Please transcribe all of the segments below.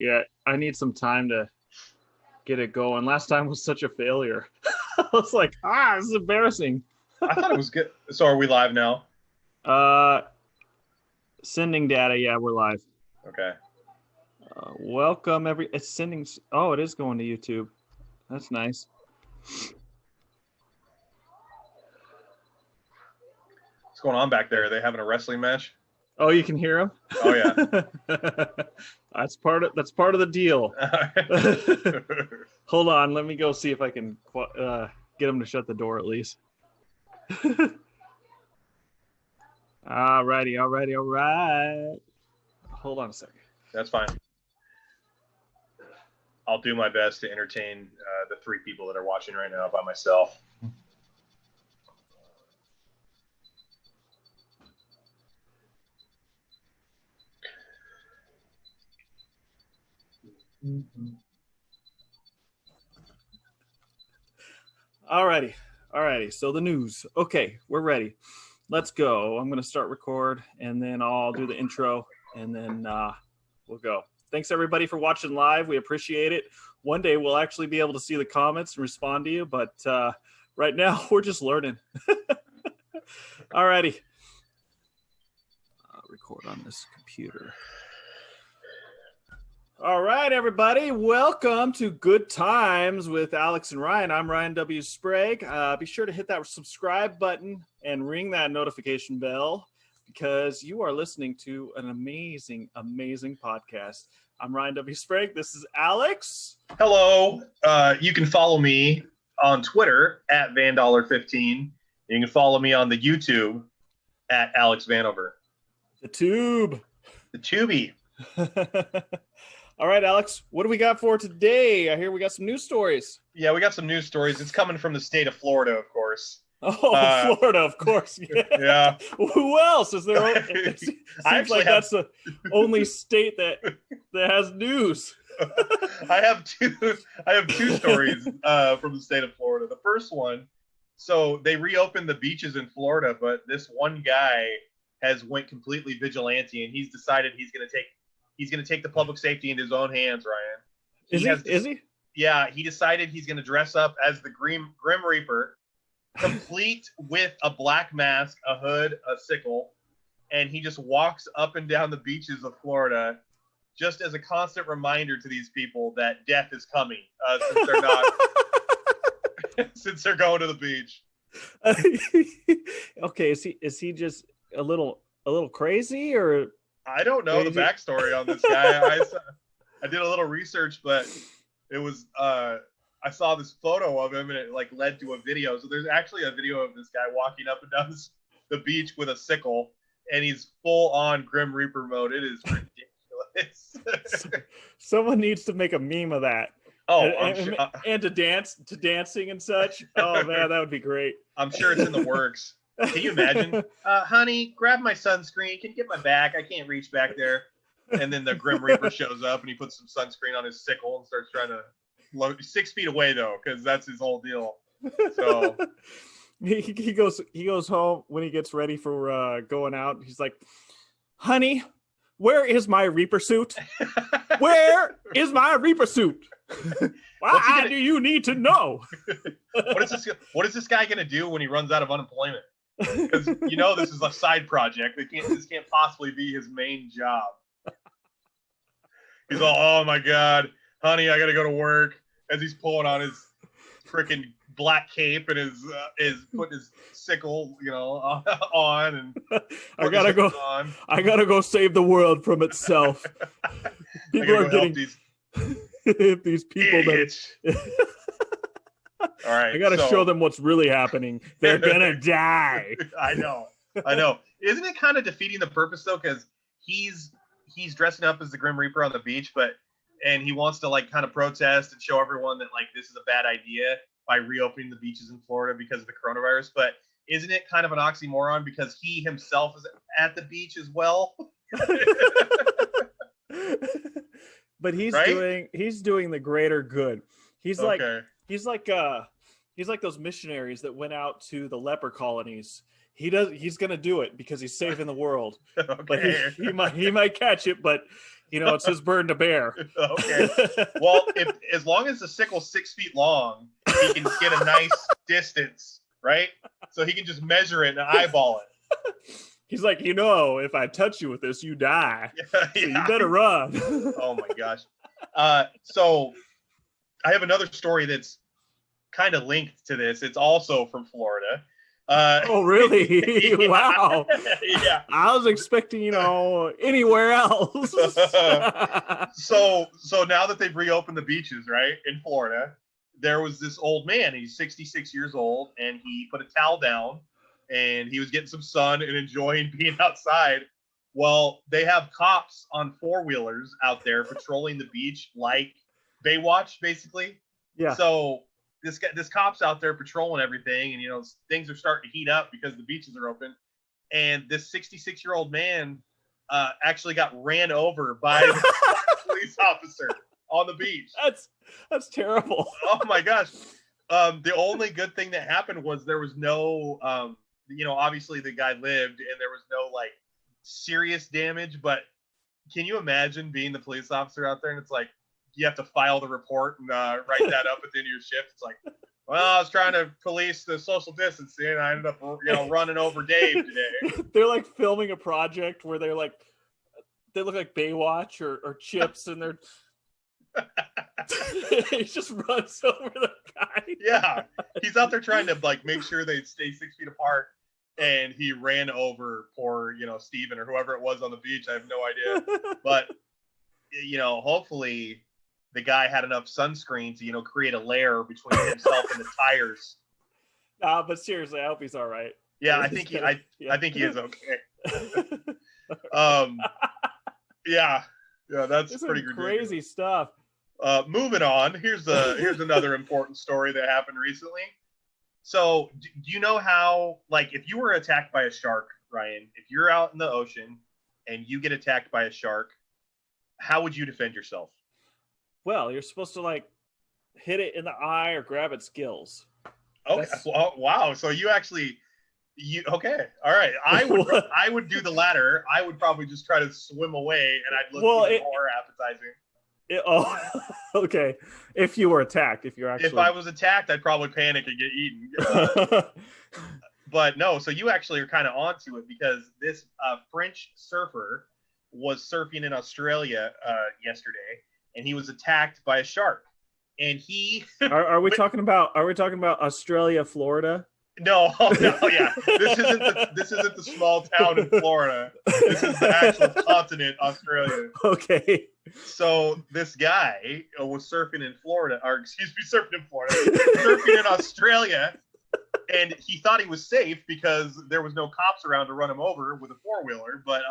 Yeah, I need some time to get it going. Last time was such a failure. I was like, this is embarrassing. I thought it was good. So are we live now? Uh, Sending data. Yeah, we're live. Okay. Welcome it's sending. Oh, it is going to YouTube. That's nice. What's going on back there? Are they having a wrestling match? Oh, you can hear him? Oh yeah. That's part of the deal. Hold on, let me go see if I can get him to shut the door at least. All right. Hold on a second. That's fine. I'll do my best to entertain the three people that are watching right now by myself. Alrighty. So the news. Okay, we're ready. Let's go. I'm going to start record, and then I'll do the intro, and then we'll go. Thanks, everybody, for watching live. We appreciate it. One day we'll actually be able to see the comments and respond to you, but right now we're just learning. Alrighty. Record on this computer. All right, everybody. Welcome to Good Times with Alex and Ryan. I'm Ryan W. Sprague. Be sure to hit that subscribe button and ring that notification bell because you are listening to an amazing, amazing podcast. I'm Ryan W. Sprague. This is Alex. Hello. You can follow me on Twitter at VanDollar15. You can follow me on the YouTube at Alex Vanover. The Tube. The Tubey. All right, Alex, what do we got for today? I hear we got some news stories. Yeah, we got some news stories. It's coming from the state of Florida, of course. Oh, Florida, of course. Yeah. Who else is there? It seems like that's the only state that has news. I have two stories from the state of Florida. The first one, so they reopened the beaches in Florida, but this one guy has went completely vigilante, and he's decided he's going to take the public safety into his own hands, Ryan. Is he? Yeah, he decided he's going to dress up as the Grim Reaper, complete with a black mask, a hood, a sickle, and he just walks up and down the beaches of Florida just as a constant reminder to these people that death is coming since they're going to the beach. Okay, is he just a little crazy, or I don't know the backstory on this guy. I did a little research, but it was I saw this photo of him, and it led to a video. So there's actually a video of this guy walking up and down the beach with a sickle, and he's full on Grim Reaper mode. It is ridiculous. Someone needs to make a meme of that. Oh, and to dancing and such. Oh man, that would be great. I'm sure it's in the works. Can you imagine? Honey, grab my sunscreen. Can you get my back? I can't reach back there. And then the Grim Reaper shows up and he puts some sunscreen on his sickle and starts trying to load 6 feet away though, because that's his whole deal. So he goes home when he gets ready for going out. He's like, "Honey, where is my Reaper suit? Where is my Reaper suit? Why do you need to know?" What is this guy gonna do when he runs out of unemployment? Because this is a side project. This can't possibly be his main job. He's all, "Oh my God, honey, I gotta go to work." As he's pulling on his freaking black cape and is putting his sickle, on, and I gotta go save the world from itself. People are getting these people that. All right, I gotta show them what's really happening. They're gonna die. I know. Isn't it kind of defeating the purpose though? Because he's dressing up as the Grim Reaper on the beach, and he wants to kind of protest and show everyone that this is a bad idea by reopening the beaches in Florida because of the coronavirus. But isn't it kind of an oxymoron because he himself is at the beach as well? But he's doing the greater good. He's like those missionaries that went out to the leper colonies. He's gonna do it because he's saving the world. Okay. But he might catch it, but it's his burden to bear. Okay. Well, as long as the sickle's 6 feet long, he can get a nice distance, right? So he can just measure it and eyeball it. He's like, if I touch you with this, you die. Yeah. So you better run. Oh my gosh. So I have another story that's kind of linked to this. It's also from Florida. Oh, really? Yeah. Wow. Yeah. I was expecting, anywhere else. So now that they've reopened the beaches, right, in Florida, there was this old man. He's 66 years old, and he put a towel down, and he was getting some sun and enjoying being outside. Well, they have cops on 4-wheelers out there patrolling the beach like Baywatch, basically. Yeah. So this cop's out there patrolling everything, and things are starting to heat up because the beaches are open. And this 66-year-old man actually got ran over by a police officer on the beach. That's terrible. Oh my gosh. The only good thing that happened was there was no, obviously the guy lived and there was no like serious damage. But can you imagine being the police officer out there and it's like, you have to file the report and write that up at the end of your shift? It's like, well, I was trying to police the social distancing and I ended up, running over Dave today. They're like filming a project where they look like Baywatch or Chips, and they're he just runs over the guy. Yeah, he's out there trying to like make sure they stay 6 feet apart, and he ran over poor Steven or whoever it was on the beach. I have no idea, but hopefully the guy had enough sunscreen to create a layer between himself and the tires. Nah, but seriously, I hope he's all right. Yeah, I think he is okay. Yeah, that's pretty crazy stuff. Moving on, here's another important story that happened recently. So, do you know how, like, if you were attacked by a shark, Ryan, if you're out in the ocean and you get attacked by a shark, how would you defend yourself? Well, you're supposed to like hit it in the eye or grab its gills. Okay. Well, wow. So okay. All right. I would do the latter. I would probably just try to swim away, and I'd look even more appetizing. Okay. If you were attacked, if I was attacked, I'd probably panic and get eaten. But no. So you actually are kind of onto it, because this French surfer was surfing in Australia yesterday, and he was attacked by a shark. And he are we talking about Australia, Florida? No, yeah. This isn't the small town in Florida. This is the actual continent, Australia. Okay. So this guy was surfing in Australia, and he thought he was safe because there was no cops around to run him over with a 4-wheeler, but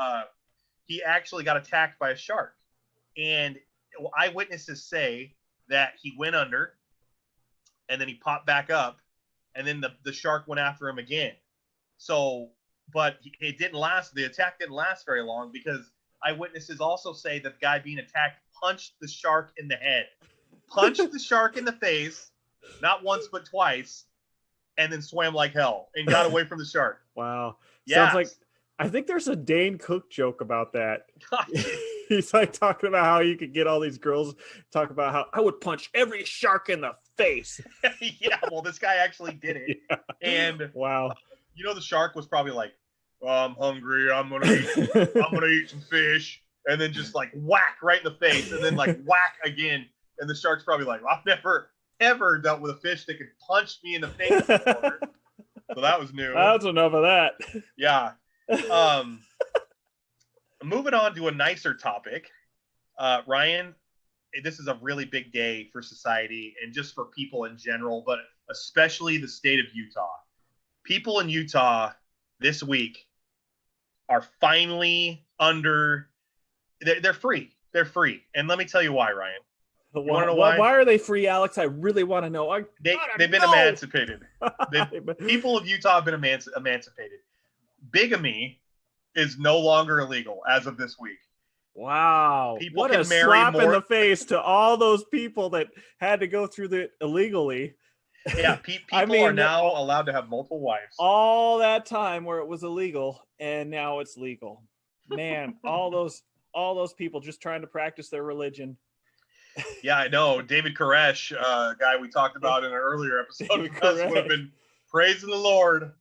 he actually got attacked by a shark. And eyewitnesses say that he went under, and then he popped back up, and then the shark went after him again. So, but it didn't last. The attack didn't last very long, because eyewitnesses also say that the guy being attacked punched the shark in the head, punched the shark in the face, not once but twice, and then swam like hell and got away from the shark. Wow. Yeah. Sounds like, I think there's a Dane Cook joke about that. He's like talking about how you could get all these girls talk about how I would punch every shark in the face. Yeah, well, this guy actually did it. Yeah. And wow. The shark was probably like, I'm hungry, I'm gonna eat some fish, and then just like whack right in the face, and then like whack again. And the shark's probably like, I've never ever dealt with a fish that could punch me in the face before. So that was new. That's enough of that. Yeah. Moving on to a nicer topic, Ryan, this is a really big day for society and just for people in general, but especially the state of Utah. People in Utah this week are finally they're free. They're free. And let me tell you why, Ryan. You want to know why? Why are they free, Alex? I really want to know. They've been emancipated. People of Utah have been emancipated. Bigamy is no longer illegal as of this week. Wow. People what a slap in the face to all those people that had to go through it illegally. Yeah, people I mean, are now allowed to have multiple wives. All that time where it was illegal, and now it's legal. Man, all those people just trying to practice their religion. Yeah, I know. David Koresh, guy we talked about in an earlier episode, would have been praising the Lord.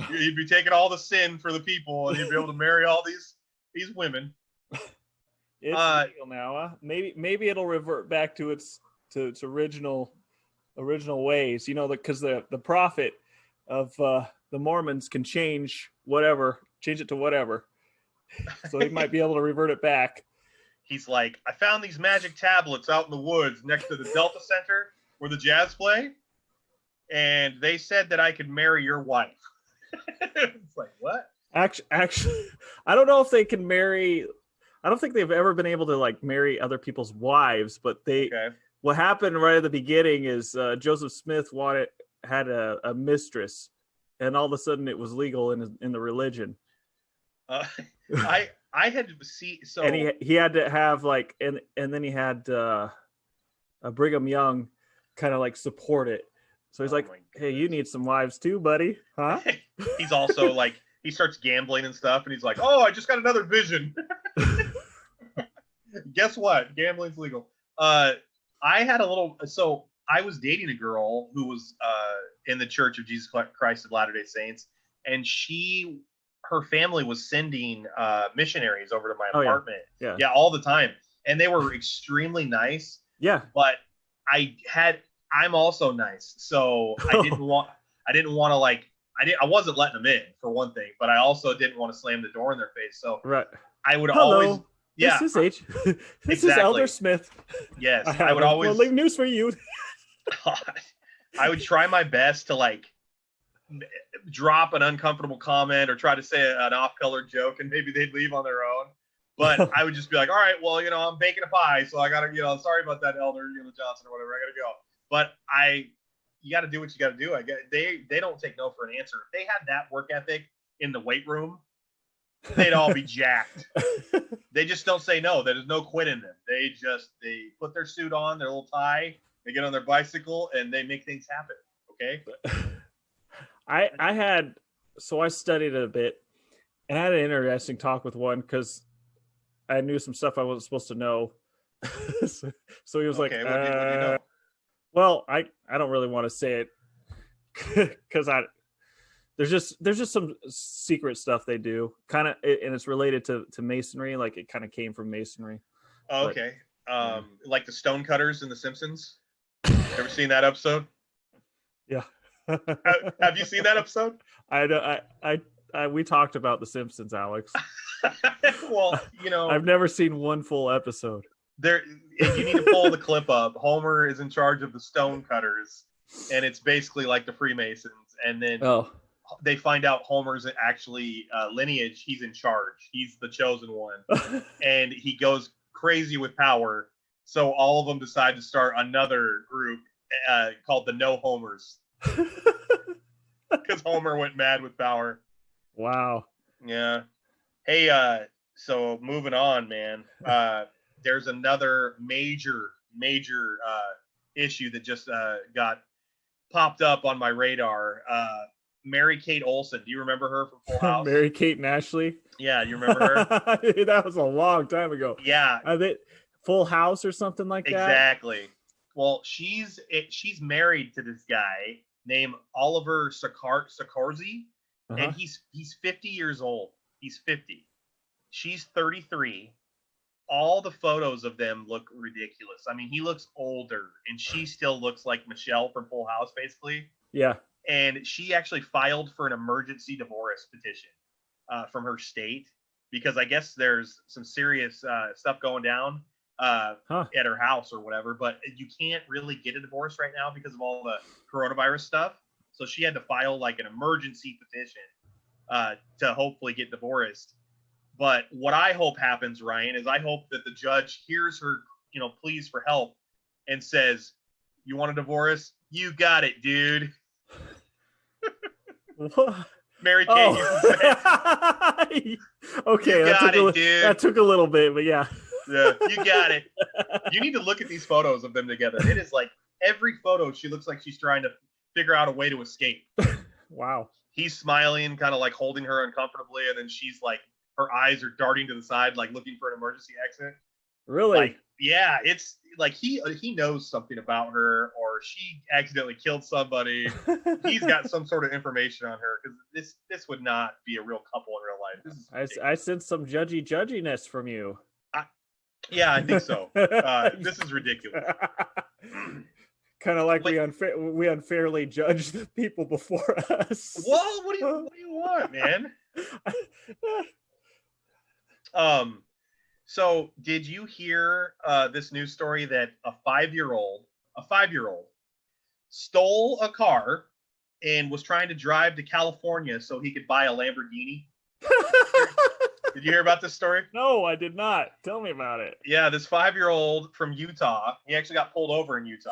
He'd be taking all the sin for the people, and he'd be able to marry all these women. It's legal now. Huh? Maybe it'll revert back to its original ways. You know, because the prophet of the Mormons can change it to whatever. So he might be able to revert it back. He's like, I found these magic tablets out in the woods next to the Delta Center where the Jazz play, and they said that I could marry your wife. It's like, what? Actually, I don't know if they can marry. I don't think they've ever been able to like marry other people's wives, but what happened right at the beginning is Joseph Smith had a mistress, and all of a sudden it was legal in the religion. I had to see so, and he had to have like, and then he had Brigham Young kind of like support it. So he's like, hey, you need some wives too, buddy, huh? He's also like, he starts gambling and stuff, and he's like, oh, I just got another vision. Guess what? Gambling's legal. I was dating a girl who was in the Church of Jesus Christ of Latter-day Saints, and her family was sending missionaries over to my apartment. Yeah, all the time. And they were extremely nice. Yeah. But I'm also nice. So I didn't want to like, I wasn't letting them in for one thing, but I also didn't want to slam the door in their face. So right. I would always, yeah. This is Elder Smith. Yes. I would always leave news for you. I would try my best to like drop an uncomfortable comment or try to say an off-color joke, and maybe they'd leave on their own. But I would just be like, all right, well, I'm baking a pie, so I gotta, sorry about that, Elder, Johnson or whatever, I gotta go. But you gotta do what you gotta do. They don't take no for an answer. If they had that work ethic in the weight room, they'd all be jacked. They just don't say no. There's no quit in them. They put their suit on, their little tie, they get on their bicycle, and they make things happen. Okay. I studied it a bit, and I had an interesting talk with one because I knew some stuff I wasn't supposed to know. So he was like, what do you know? Well, I don't really want to say it because there's just some secret stuff they do, kind of, and it's related to masonry. Like it kind of came from masonry. Oh, okay. Like the stonecutters in The Simpsons. Ever seen that episode? Yeah. Have you seen that episode? We talked about The Simpsons, Alex. Well, I've never seen one full episode. You need to pull the clip up. Homer is in charge of the stonecutters, and it's basically like the Freemasons. And then they find out Homer's actually lineage. He's in charge. He's the chosen one, and he goes crazy with power. So all of them decide to start another group called the No Homers. Because Homer went mad with power. Wow. Yeah. Hey, so moving on, man. There's another major issue that just got popped up on my radar. Mary-Kate Olsen. Do you remember her from Full House? Mary-Kate and Ashley? Yeah, you remember her? That was a long time ago. Yeah. Full House or something like that? Exactly. Well, she's married to this guy named Oliver Sikorzy, and he's 50 years old. He's 50. She's 33. All the photos of them look ridiculous. I mean, he looks older, and she still looks like Michelle from Full House, basically. Yeah. And she actually filed for an emergency divorce petition from her state because I guess there's some serious stuff going down at her house or whatever. But you can't really get a divorce right now because of all the coronavirus stuff. So she had to file like an emergency petition to hopefully get divorced. But what I hope happens, Ryan, is I hope that the judge hears her, pleas for help and says, "You want a divorce? You got it, dude." Mary Kate. Okay, that took a little bit, but yeah. Yeah, you got it. You need to look at these photos of them together. It is like every photo she looks like she's trying to figure out a way to escape. Wow. He's smiling, kind of like holding her uncomfortably, and then she's like, her eyes are darting to the side, like looking for an emergency exit. Really? Like, yeah, it's like he knows something about her, or she accidentally killed somebody. He's got some sort of information on her, because this would not be a real couple in real life. This is I sense some judginess from you. Yeah, I think so. This is ridiculous. Kind of like we unfairly judge the people before us. Well, what do you want, man? So did you hear this news story that a 5-year-old stole a car and was trying to drive to California so he could buy a Lamborghini? Did you hear about this story? No, I did not. Tell me about it. Yeah, this 5-year-old from Utah. He actually got pulled over in Utah.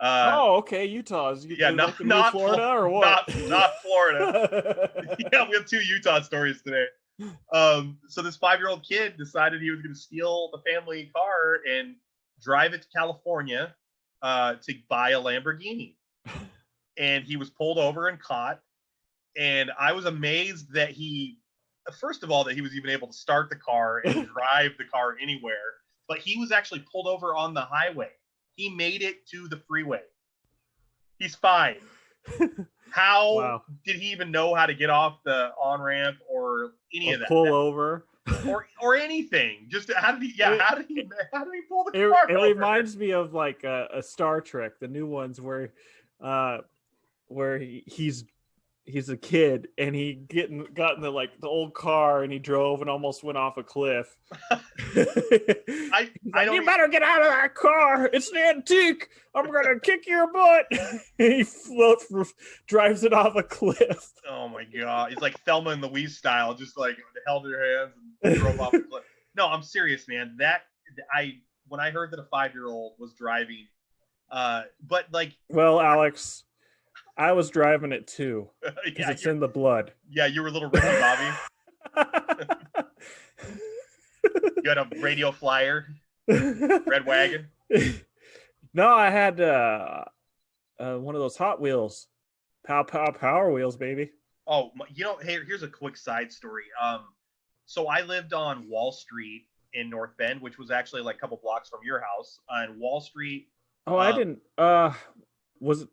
Okay, Utah's. Yeah, not Florida or what? Not Florida. Yeah, we have 2 Utah stories today. So this 5-year-old kid decided he was going to steal the family car and drive it to California to buy a Lamborghini. And he was pulled over and caught. And I was amazed that first of all, that he was even able to start the car and drive the car anywhere. But he was actually pulled over on the highway. He made it to the freeway. He's fine. How did he even know how to get off the on-ramp or any of that? Pull over. Or anything. Just how did he pull the car over? It reminds me of like a Star Trek, the new ones where he's a kid and he got in the old car and he drove and almost went off a cliff. You better get out of that car. It's an antique. I'm gonna kick your butt. And he drives it off a cliff. Oh my god! He's like Thelma and Louise style, just like held their hands and drove off a cliff. No, I'm serious, man. When I heard that a 5-year-old was driving, but like, well, Alex, I was driving it too because it's in the blood. Yeah, you were a little Ricky Bobby. You had a radio flyer, red wagon. No, I had one of those Hot Wheels, Power Wheels, baby. Oh, hey, here's a quick side story. So I lived on Wall Street in North Bend, which was actually like a couple blocks from your house. On Wall Street. Oh, I didn't. Was it?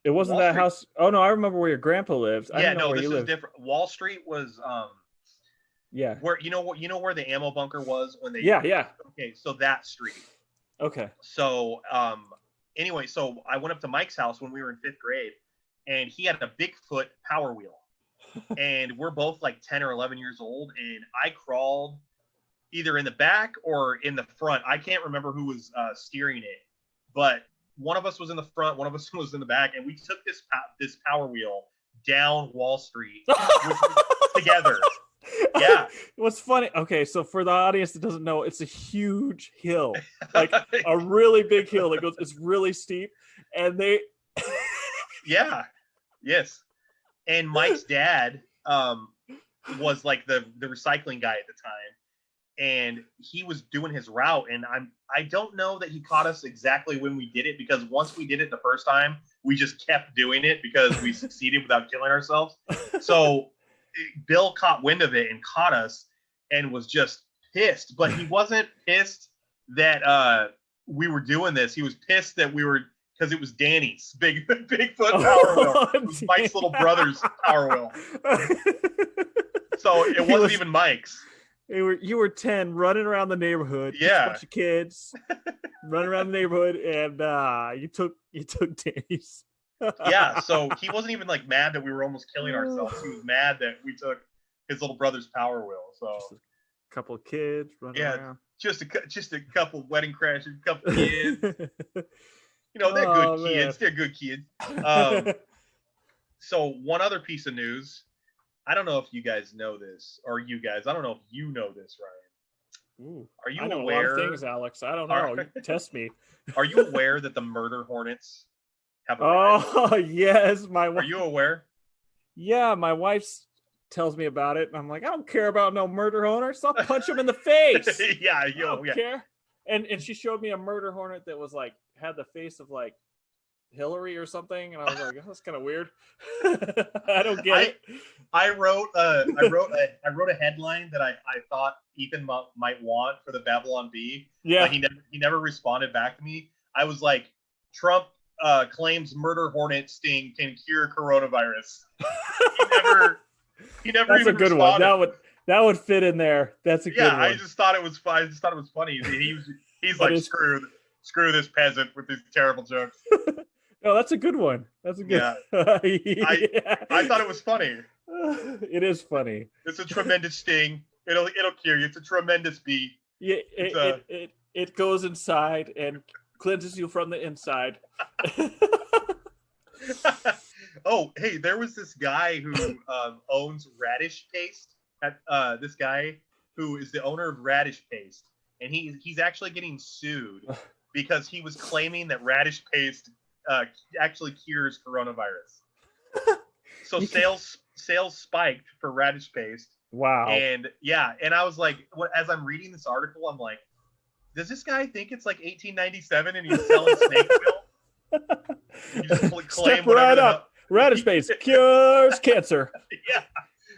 It wasn't Wall that Street. house. Oh no, I remember where your grandpa lived. Yeah, no, this is different. Wall Street was yeah. Where you know where the ammo bunker was when they Yeah. Okay, so that street. Okay. So anyway, so I went up to Mike's house when we were in 5th grade, and he had a Bigfoot Power Wheel. And we're both like 10 or 11 years old, and I crawled either in the back or in the front. I can't remember who was steering it, but one of us was in the front, one of us was in the back, and we took this Power Wheel down Wall Street together. Yeah. What's funny? Okay, so for the audience that doesn't know, it's a huge hill, like a really big hill that goes. It's really steep, and they. Yeah. Yes. And Mike's dad was like the recycling guy at the time, and he was doing his route, and I don't know that he caught us exactly when we did it, because once we did it the first time, we just kept doing it because we succeeded without killing ourselves. So Bill caught wind of it and caught us and was just pissed, but he wasn't pissed that we were doing this. He was pissed that we were, because it was Danny's Bigfoot Power Wheel. It was Mike's little brother's Power Wheel. So it wasn't even Mike's. You were 10, running around the neighborhood. Yeah, a bunch of kids running around the neighborhood, and you took Danny's. Yeah, so he wasn't even like mad that we were almost killing ourselves. He was mad that we took his little brother's Power Wheel. So just a couple of kids running around. just a couple wedding crashers, a couple kids. You know, they're good kids. Man. They're good kids. So one other piece of news. I don't know if you guys know this, or I don't know if you know this, Ryan. Ooh, are you I know aware? A lot of things, Alex. I don't know. You test me. Are you aware that the murder hornets have arrived? Oh yes, my wife. Are you aware? Yeah, my wife tells me about it, and I'm like, I don't care about no murder hornets. I'll punch him in the face. Yeah, I don't care. And she showed me a murder hornet that was like had the face of like Hillary or something, and I was like, oh, that's kind of weird. I don't get it. I wrote a headline that I thought Ethan might want for the Babylon Bee. Yeah. But he never responded back to me. I was like, Trump claims murder hornet sting can cure coronavirus. He never That's even a good responded. one. That would fit in there. That's a good one. I just thought it was funny. He's like, screw this peasant with these terrible jokes. No, that's a good one. That's a good. Yeah. I thought it was funny. It is funny. It's a tremendous sting. It'll cure you. It's a tremendous bee. Yeah, it goes inside and cleanses you from the inside. Oh, hey, there was this guy who owns Radish Paste. This guy who is the owner of Radish Paste, and he's actually getting sued because he was claiming that Radish Paste actually cures coronavirus. So sales spiked for Radish Paste. Wow. And I was like, as I'm reading this article, I'm like, does this guy think it's like 1897 and he's selling snake oil? You just claim Step right up. Radish Paste cures cancer.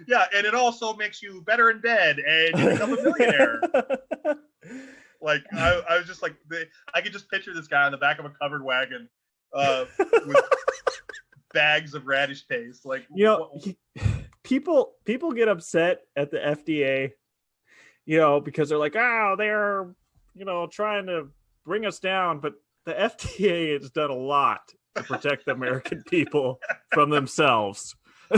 Yeah, and it also makes you better in bed and you become a millionaire. Like I was just like, I could just picture this guy on the back of a covered wagon with bags of Radish Paste. Like, people get upset at the FDA, because they're like, oh, they're trying to bring us down, but the FDA has done a lot to protect the American people from themselves.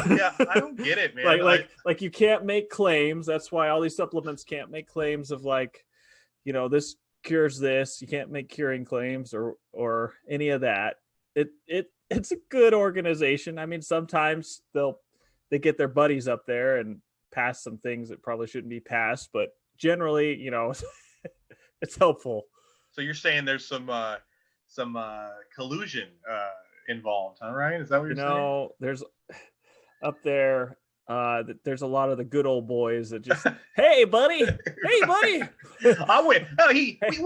Yeah, I don't get it, man. Like you can't make claims. That's why all these supplements can't make claims of this cures this. You can't make curing claims or any of that. It's a good organization. I mean, sometimes they get their buddies up there and pass some things that probably shouldn't be passed, but generally, it's helpful. So you're saying there's some collusion involved, huh, Ryan? Is that what you're saying? There's up there. There's a lot of the good old boys that just, hey buddy. We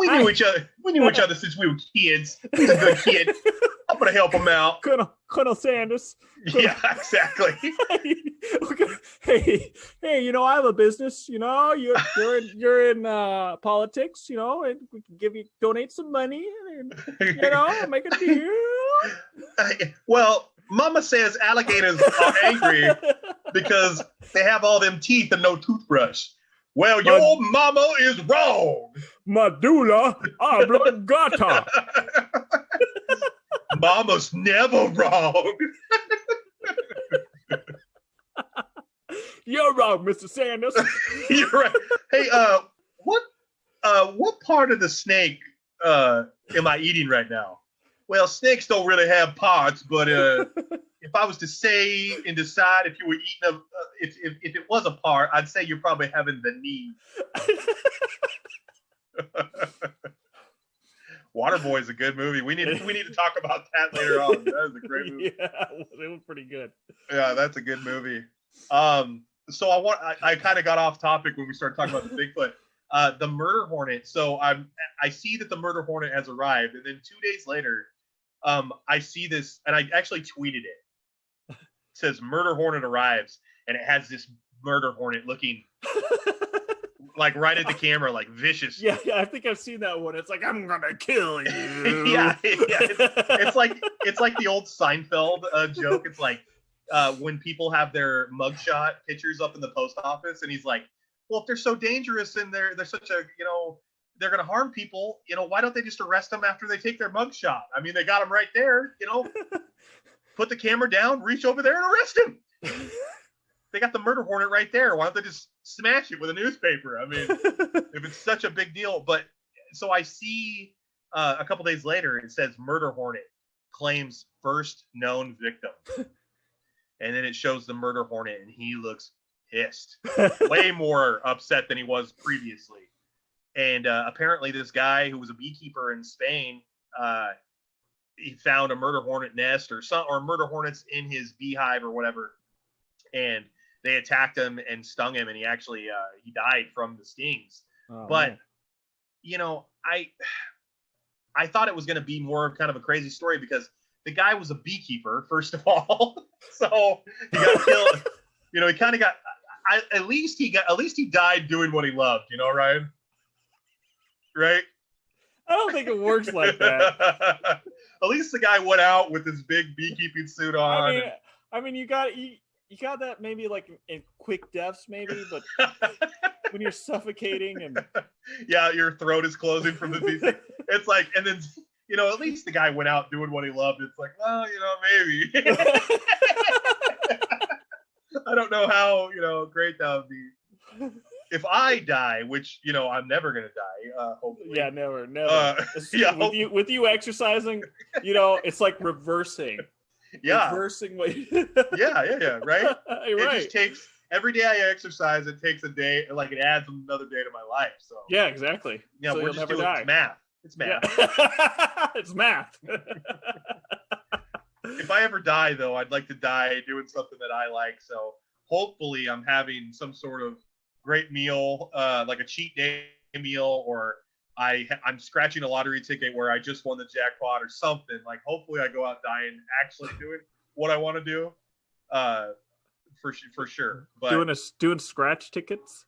knew each other. We knew each other since we were kids. He's a good kid. I'm gonna help him out. Colonel Sanders. Yeah, exactly. Hey, I have a business. You're in politics. And we can donate some money, and make a deal. Well, Mama says alligators are angry because they have all them teeth and no toothbrush. Well, your mama is wrong. Medulla oblongata. Mama's never wrong. You're wrong, Mr. Sanders. You're right. Hey, what part of the snake am I eating right now? Well, snakes don't really have parts, but if I was to say and decide if you were eating if it was a part, I'd say you're probably having the knee. Waterboy is a good movie. We need to talk about that later on. That was a great movie. Yeah, it was pretty good. Yeah, that's a good movie. So I kind of got off topic when we started talking about the Bigfoot. The murder hornet. So I see that the murder hornet has arrived, and then 2 days later, I see this, and I actually tweeted it. It says murder hornet arrives, and it has this murder hornet looking like right at the camera, like vicious. Yeah, I think I've seen that one. It's like, I'm gonna kill you. yeah. It's like the old Seinfeld joke. It's like when people have their mugshot pictures up in the post office, and he's like, well, if they're so dangerous and they're such a they're going to harm people, why don't they just arrest them after they take their mugshot? I mean, they got them right there, put the camera down, reach over there and arrest him. They got the murder hornet right there. Why don't they just smash it with a newspaper? I mean, if it's such a big deal. But so I see a couple days later, it says murder hornet claims first known victim. And then it shows the murder hornet and he looks pissed, way more upset than he was previously. And apparently this guy who was a beekeeper in Spain, he found a murder hornet nest or murder hornets in his beehive or whatever. And they attacked him and stung him, and he actually he died from the stings. Oh, but man. I thought it was going to be more of kind of a crazy story because the guy was a beekeeper, first of all. So he got killed. You know, he kind of got. At least he died doing what he loved. You know, Ryan. Right. I don't think it works like that. At least the guy went out with his big beekeeping suit on. I mean, you got that maybe like in quick deaths, maybe, but when you're suffocating and yeah, your throat is closing from the bees. It's like, and then you know, at least the guy went out doing what he loved. It's like, well, you know, maybe. I don't know how, you know, great that would be. If I die, which, you know, I'm never gonna die. Hopefully. Yeah, never. Yeah, with you exercising, you know, it's like reversing. Yeah. Reversing what. yeah. Right. It just takes every day I exercise. It takes a day, like it adds another day to my life. So yeah, exactly. Yeah, so we're just doing it's math. It's math. Yeah. It's math. If I ever die, though, I'd like to die doing something that I like. So hopefully, I'm having some sort of great meal, like a cheat day meal, or I'm scratching a lottery ticket where I just won the jackpot or something. Like, hopefully I go out dying actually doing what I want to do, for sure. But doing scratch tickets.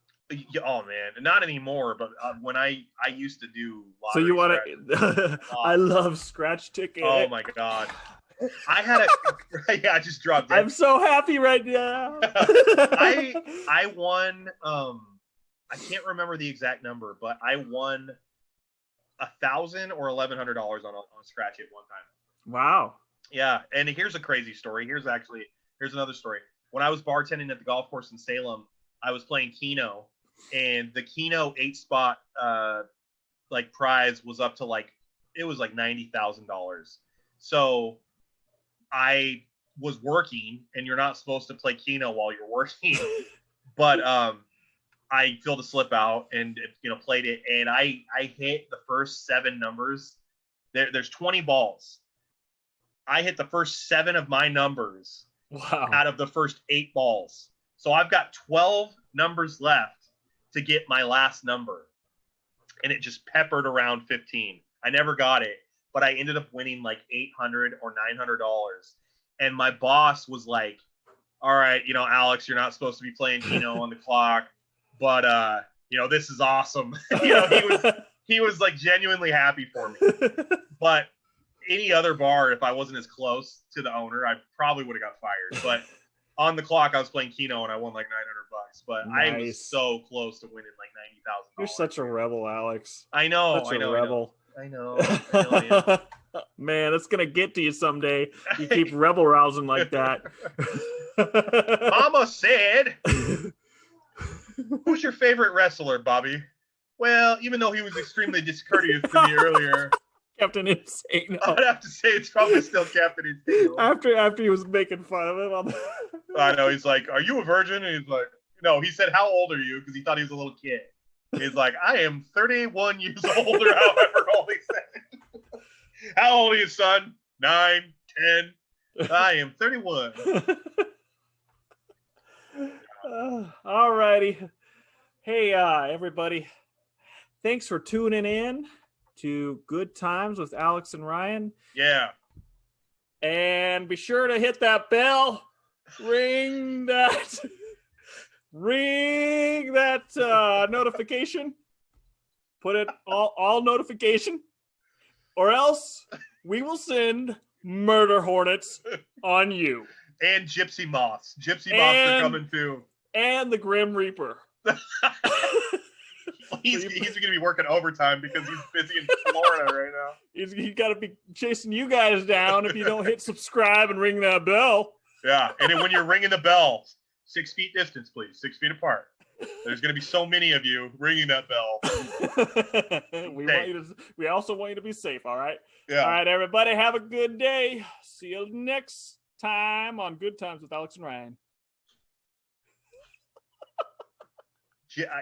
Oh man, not anymore. But when I used to do lottery. So you want to? I love scratch tickets. Oh my god. I had a yeah, I just dropped it. I'm so happy right now. I won I can't remember the exact number, but I won $1,000 or $1,100 on a scratch hit one time. Wow. Yeah, and here's a crazy story. Here's another story. When I was bartending at the golf course in Salem, I was playing Keno, and the Keno 8-spot like prize was up to like $90,000. So I was working, and you're not supposed to play Keno while you're working, but I filled a slip out and, you know, played it, and I hit the first 7 numbers. There's 20 balls. I hit the first 7 of my numbers. Wow. Out of the first 8 balls. So I've got 12 numbers left to get my last number, and it just peppered around 15. I never got it, but I ended up winning like $800 or $900. And my boss was like, all right, you know, Alex, you're not supposed to be playing Keno on the clock, but you know, this is awesome. You know, he was like genuinely happy for me. But any other bar, if I wasn't as close to the owner, I probably would have got fired. But on the clock, I was playing Keno and I won like $900. But nice. I was so close to winning like $90,000. You're such a rebel, Alex. I know. Such a rebel. I know. Man, it's gonna get to you someday. You keep rebel rousing like that. Mama said, "Who's your favorite wrestler, Bobby?" Well, even though he was extremely discourteous to me earlier, Captain Insane. I'd have to say it's probably still Captain Insane. After he was making fun of him. I know. He's like, "Are you a virgin?" And he's like, "No." He said, "How old are you?" Because he thought he was a little kid. He's like, "I am 31 years old," or however old he said. How old are you, son? 9, 10. I am 31. All righty. Hey, everybody. Thanks for tuning in to Good Times with Alex and Ryan. Yeah. And be sure to hit that bell. Ring that notification. Put it all notification. Or else we will send murder hornets on you. And Gypsy Moths. Gypsy Moths are coming too. And the Grim Reaper. He's going to be working overtime because he's busy in Florida right now. He's got to be chasing you guys down if you don't hit subscribe and ring that bell. Yeah, and then when you're ringing the bell, 6 feet distance, please. 6 feet apart. There's going to be so many of you ringing that bell. We also want you to be safe, all right? Yeah. All right, everybody, have a good day. See you next time on Good Times with Alex and Ryan.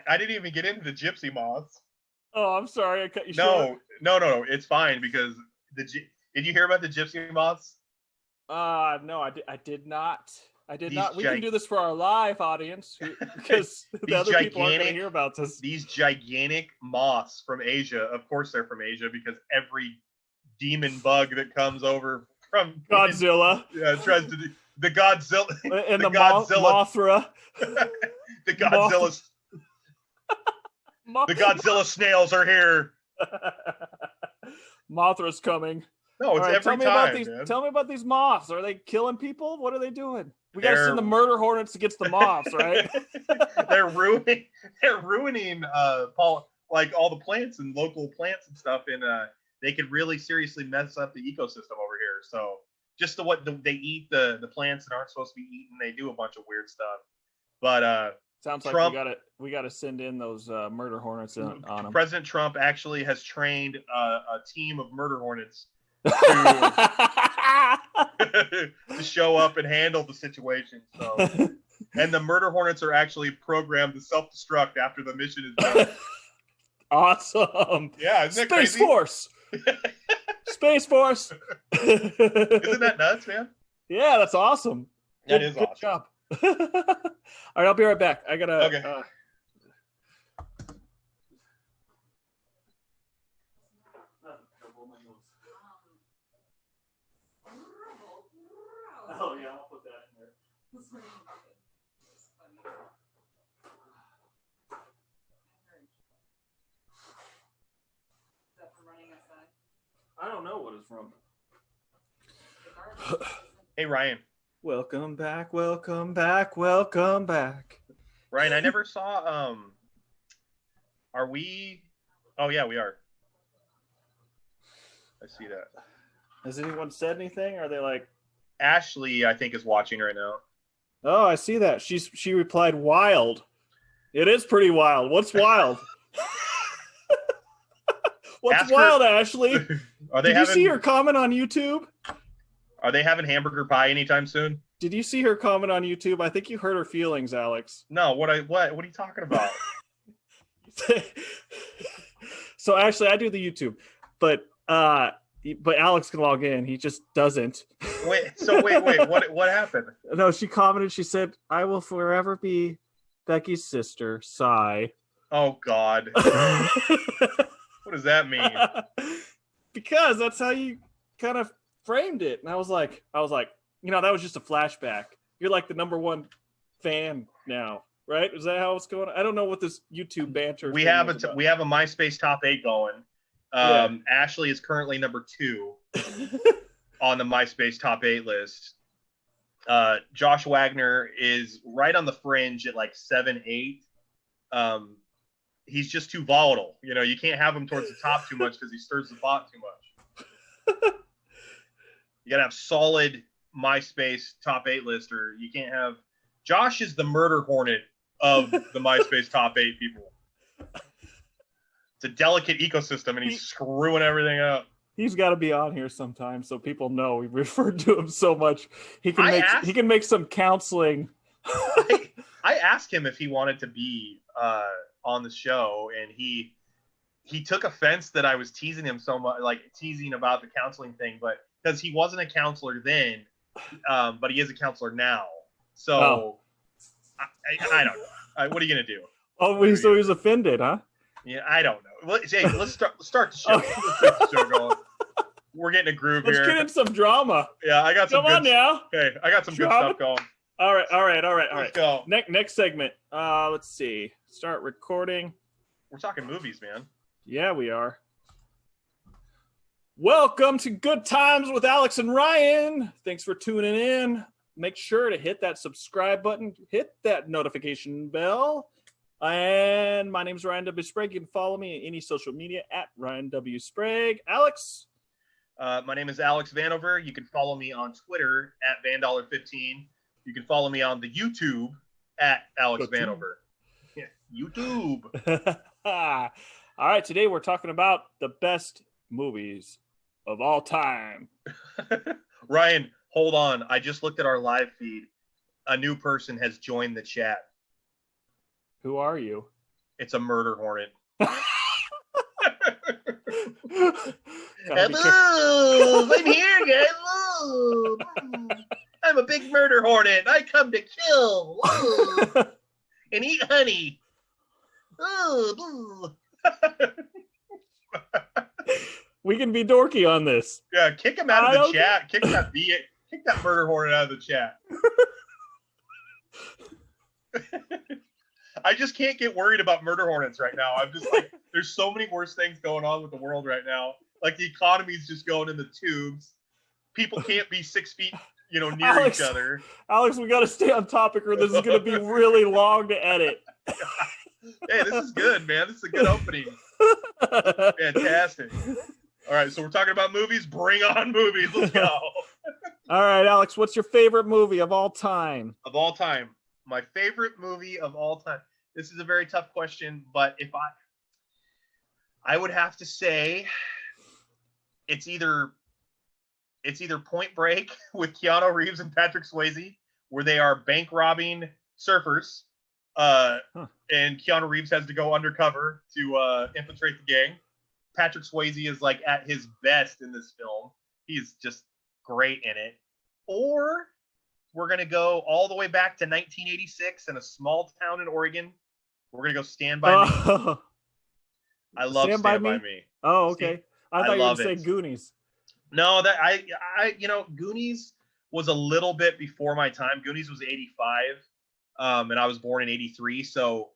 I didn't even get into the Gypsy Moths. Oh, I'm sorry. I cut you short. No. It's fine because did you hear about the Gypsy Moths? No, I did not. We can do this for our live audience because the other people aren't going to hear about this. These gigantic moths from Asia. Of course, they're from Asia because every demon bug that comes over from Godzilla. Yeah, tries to do the Godzilla And the Godzilla Mothra. the Godzilla the Godzilla snails are here. Mothra's coming. No, it's every time. Tell me about these moths. Are they killing people? What are they doing? We got to They're- send the murder hornets against the moths, right? they're ruining Paul, like all the plants and local plants and stuff, and they could really seriously mess up the ecosystem over here. So just they eat the plants that aren't supposed to be eaten. They do a bunch of weird stuff. But sounds like Trump, we got to send in those murder hornets on them. President Trump actually has trained a team of murder hornets to show up and handle the situation. So, and the murder hornets are actually programmed to self-destruct after the mission is done. Awesome. Yeah, isn't that Space crazy? Force. Space Force. Isn't that nuts, man? Yeah, that's awesome. That is good awesome. job. All right, I'll be right back. I gotta. Okay. Oh yeah, I'll put that in there. I don't know what it's from. Hey, Ryan. Welcome back, welcome back, welcome back. Ryan, I never saw. Are we? Oh yeah, we are. I see that. Has anyone said anything? Are they like? Ashley, I think, is watching right now. Oh, I see that. She replied, "Wild." It is pretty wild. What's wild? What's Ask her- wild, Ashley? Did you see her comment on YouTube? Are they having hamburger pie anytime soon? Did you see her comment on YouTube? I think you hurt her feelings, Alex. No. What are you talking about? So actually, I do the YouTube, but Alex can log in. He just doesn't. Wait. What happened? No, she commented. She said, "I will forever be Becky's sister, Sigh." Oh God. What does that mean? Because that's how you kind of framed it, and I was like, that was just a flashback. You're like the number one fan now, right? Is that how it's going? I don't know what this YouTube banter. We have a MySpace top 8 going. Ashley is currently number 2 on the MySpace top 8 list. Josh Wagner is right on the fringe at like 7, 8. He's just too volatile. You can't have him towards the top too much because he stirs the pot too much. You gotta have solid MySpace top 8 list, or you can't have. Josh is the murder hornet of the MySpace top 8 people. It's a delicate ecosystem, and he's screwing everything up. He's got to be on here sometime so people know we referred to him so much. He can make some counseling. I asked him if he wanted to be on the show, and he took offense that I was teasing him so much, like teasing about the counseling thing, but because he wasn't a counselor then, but he is a counselor now. So I don't know. What are you gonna do? Oh, so he was offended, huh? Yeah, I don't know. Hey, let's start the show. Okay. Let's get the show going. We're getting a groove here. Let's get in some drama. Yeah, I got some. Come on now. Okay, I got some good stuff going. All right. Let's go. Next segment. Let's see. Start recording. We're talking movies, man. Yeah, we are. Welcome to Good Times with Alex and Ryan. Thanks for tuning in. Make sure to hit that subscribe button, hit that notification bell. And my name is Ryan W. Sprague. You can follow me on any social media at Ryan W. Sprague. Alex? My name is Alex Vanover. You can follow me on Twitter at Vandollar15. You can follow me on the YouTube at Alex Vanover. Yeah, YouTube. All right, today we're talking about the best movies of all time. Ryan, hold on. I just looked at our live feed. A new person has joined the chat. Who are you? It's a murder hornet. Hello, I'm here, guys. Hello. I'm a big murder hornet. I come to kill and eat honey. We can be dorky on this. Yeah, kick him out of the chat. Kick that murder hornet out of the chat. I just can't get worried about murder hornets right now. I'm just like, there's so many worse things going on with the world right now. Like the economy's just going in the tubes. People can't be 6 feet, near each other. Alex, we got to stay on topic, or this is going to be really long to edit. Hey, this is good, man. This is a good opening. Fantastic. All right, so we're talking about movies. Bring on movies. Let's go. All right, Alex, what's your favorite movie of all time? Of all time. My favorite movie of all time. This is a very tough question, but if I would have to say it's either Point Break with Keanu Reeves and Patrick Swayze, where they are bank robbing surfers, and Keanu Reeves has to go undercover to infiltrate the gang. Patrick Swayze is like at his best in this film. He's just great in it. Or we're going to go all the way back to 1986 in a small town in Oregon. We're going to go Stand By Me. I love Stand By Me. Oh, okay. I thought you were going to say Goonies. No, that I Goonies was a little bit before my time. Goonies was 85, and I was born in 83. So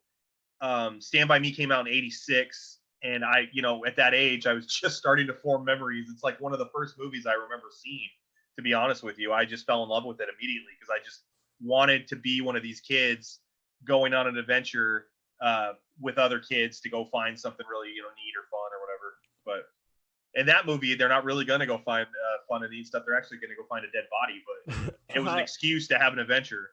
Stand By Me came out in 86. And I, at that age, I was just starting to form memories. It's like one of the first movies I remember seeing, to be honest with you. I just fell in love with it immediately because I just wanted to be one of these kids going on an adventure with other kids to go find something really, neat or fun or whatever. But in that movie, they're not really going to go find fun and neat stuff. They're actually going to go find a dead body. But it was an excuse to have an adventure.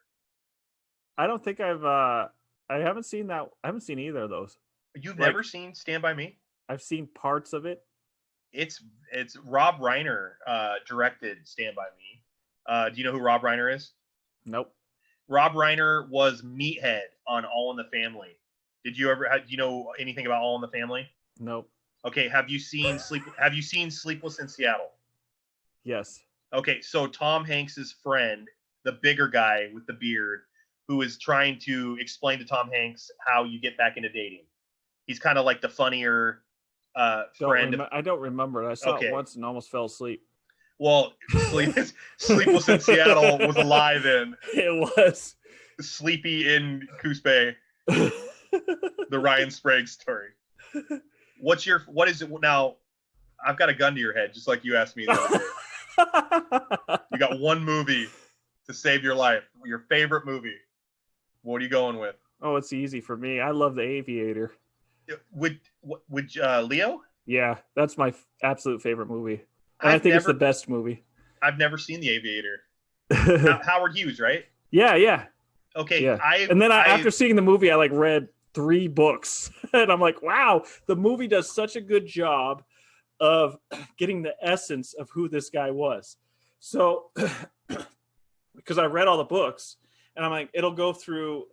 I don't think I haven't seen that. I haven't seen either of those. You've never seen Stand By Me? I've seen parts of it. It's Rob Reiner directed Stand By Me. Do you know who Rob Reiner is? Nope. Rob Reiner was Meathead on All in the Family. Do you know anything about All in the Family? Nope. Okay, have you seen Sleepless in Seattle? Yes. Okay, so Tom Hanks's friend, the bigger guy with the beard, who is trying to explain to Tom Hanks how you get back into dating. He's kind of like the funnier friend. I don't remember it. I saw it once and almost fell asleep. Well, Sleepless in Seattle was alive in. It was. Sleepy in Coos Bay. The Ryan Sprague story. What is it now? I've got a gun to your head, just like you asked me the other day. You got one movie to save your life. Your favorite movie. What are you going with? Oh, it's easy for me. I love The Aviator. Would Leo? Yeah, that's my absolute favorite movie. And I think it's the best movie. I've never seen The Aviator. Howard Hughes, right? Yeah. Okay. Yeah. After seeing the movie, I read 3 books, and I'm like, wow, the movie does such a good job of getting the essence of who this guy was. So, because I read all the books, and I'm like, it'll go through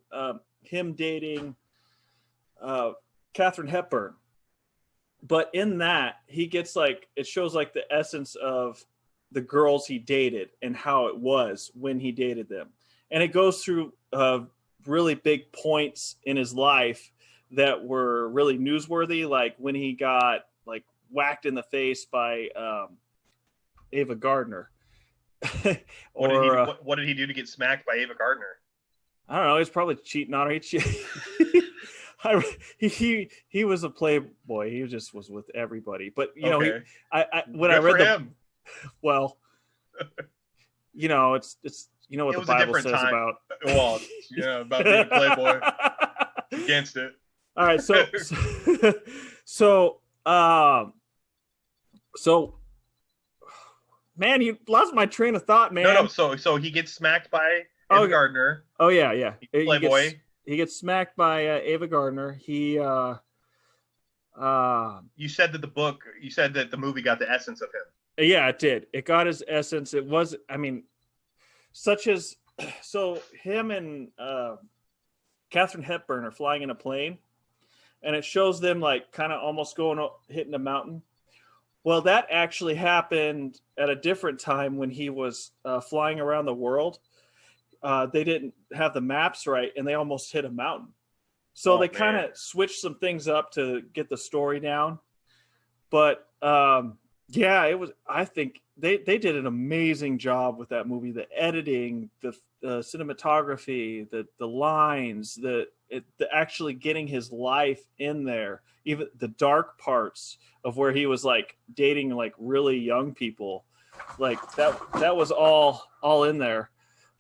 him dating Katharine Hepburn. But in that, he gets it shows the essence of the girls he dated and how it was when he dated them. And it goes through really big points in his life that were really newsworthy, like when he got whacked in the face by Ava Gardner. What did he do to get smacked by Ava Gardner? I don't know. He's probably cheating on her. He was a playboy. He just was with everybody. But when I read him. Well, it's what the Bible says time. About. Well, about being a playboy. Against it. All right, so, man, you lost my train of thought, man. No. So he gets smacked by Ava Gardner. Oh yeah. Playboy. He gets smacked by Ava Gardner. He. You said that You said that the movie got the essence of him. Yeah, it did. It got his essence. It was. So him and Katharine Hepburn are flying in a plane, and it shows them kind of almost hitting a mountain. Well, that actually happened at a different time when he was flying around the world. They didn't have the maps right, and they almost hit a mountain. So they kind of switched some things up to get the story down. But Yeah, it was. I think they did an amazing job with that movie. The editing, the cinematography, the lines, the actually getting his life in there. Even the dark parts of where he was like dating like really young people, like that was all in there.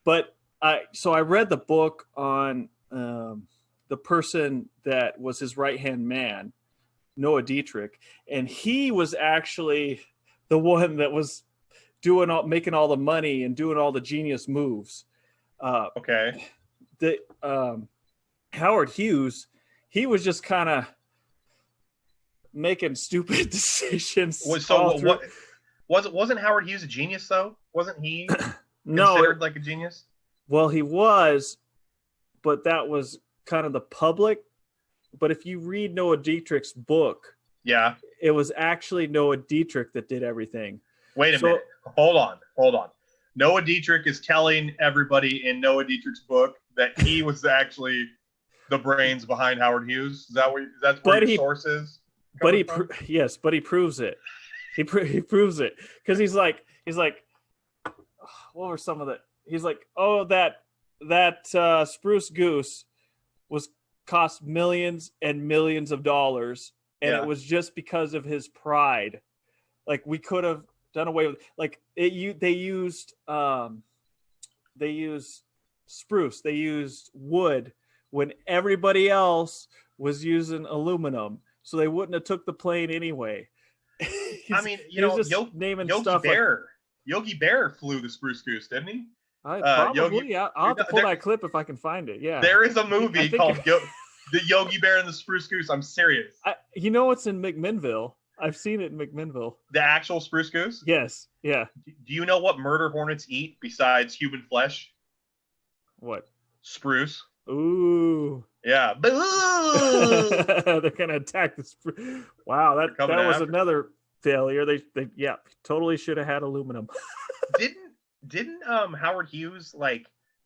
But I read the book on the person that was his right hand man, Noah Dietrich, and he was actually the one that was making all the money and doing all the genius moves. Okay. The Howard Hughes, he was just kind of making stupid decisions. Wasn't Howard Hughes a genius though? Wasn't he no, considered like a genius? Well, he was, but that was kind of the public. But if you read Noah Dietrich's book, yeah, it was actually Noah Dietrich that did everything. Wait a minute. Hold on. Noah Dietrich is telling everybody in Noah Dietrich's book that he was actually the brains behind Howard Hughes. Is that that's where your source is? But he proves it. He proves it because he's like, what were some of the? He's like, oh, that spruce goose was cost millions and millions of dollars, and it was just because of his pride. Like we could have done away with like it. They used spruce. They used wood when everybody else was using aluminum, so they wouldn't have took the plane anyway. I mean, naming Yogi stuff Bear. Like, Yogi Bear flew the spruce goose, didn't he? Probably. I'll have to pull that clip if I can find it. Yeah, there is a movie called The Yogi Bear and the Spruce Goose. I'm serious. You know what's in McMinnville? I've seen it in McMinnville. The actual spruce goose? Yes. Yeah. Do you know what murder hornets eat besides human flesh? What? Spruce. Ooh. Yeah. They're gonna attack the spruce. Wow, that was another failure. They totally should have had aluminum. Didn't Howard Hughes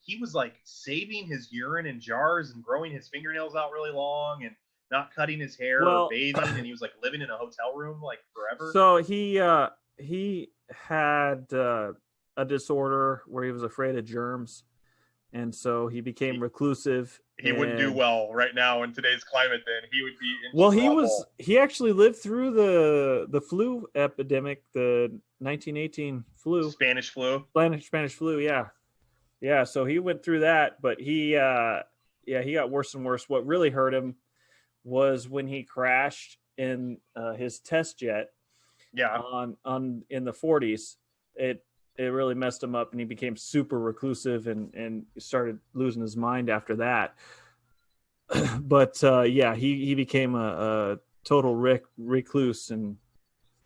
he was like saving his urine in jars and growing his fingernails out really long and not cutting his hair or bathing, and he was like living in a hotel room like forever. So he had a disorder where he was afraid of germs, and so he became reclusive. He wouldn't do well right now in today's climate. Then he would be in trouble. He actually lived through the flu epidemic, the 1918 flu, Spanish flu. Yeah, so he went through that, but he got worse and worse. What really hurt him was when he crashed in his test jet. Yeah. In the 40s. It really messed him up, and he became super reclusive and started losing his mind after that. But he became a total recluse and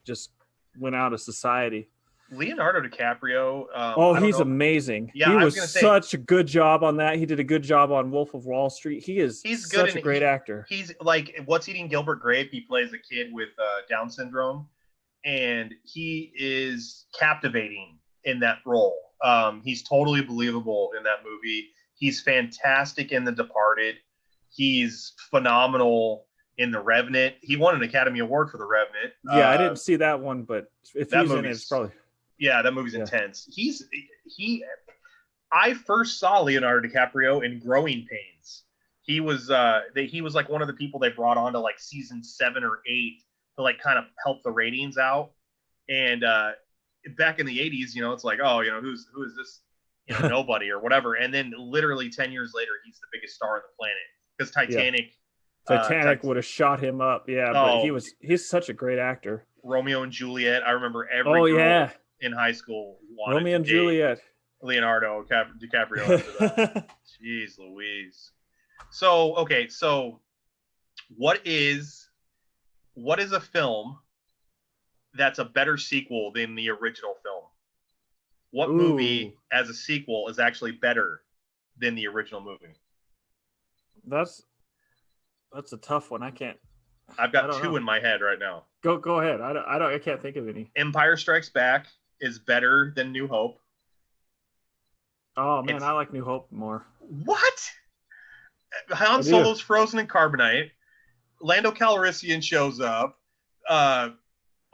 just went out of society. Leonardo DiCaprio. He's amazing. Yeah, he was such a good job on that. He did a good job on Wolf of Wall Street. He's such a great actor. He's like What's Eating Gilbert Grape. He plays a kid with Down syndrome, and he is captivating in that role. He's totally believable in that movie. He's fantastic in The Departed. He's phenomenal in The Revenant. He won an Academy Award for The Revenant. Yeah, I didn't see that one, but if he's in it, it's probably... Yeah, that movie's intense. I first saw Leonardo DiCaprio in Growing Pains. He was like one of the people they brought on to like season 7 or 8 to like kind of help the ratings out. And back in the 80s, it's like, oh, who is this? Nobody or whatever. And then literally 10 years later, he's the biggest star on the planet because Titanic would have shot him up. Yeah, but he's such a great actor. Romeo and Juliet. I remember every girl in high school wanted Romeo and Juliet. Leonardo DiCaprio. Jeez Louise. So what is a film that's a better sequel than the original film? What movie as a sequel is actually better than the original movie? That's a tough one. I've got two in my head right now. Go ahead. I can't think of any. Empire Strikes Back is better than New Hope. Oh man, I like New Hope more. What? Han Solo's frozen in carbonite. Lando Calrissian shows up.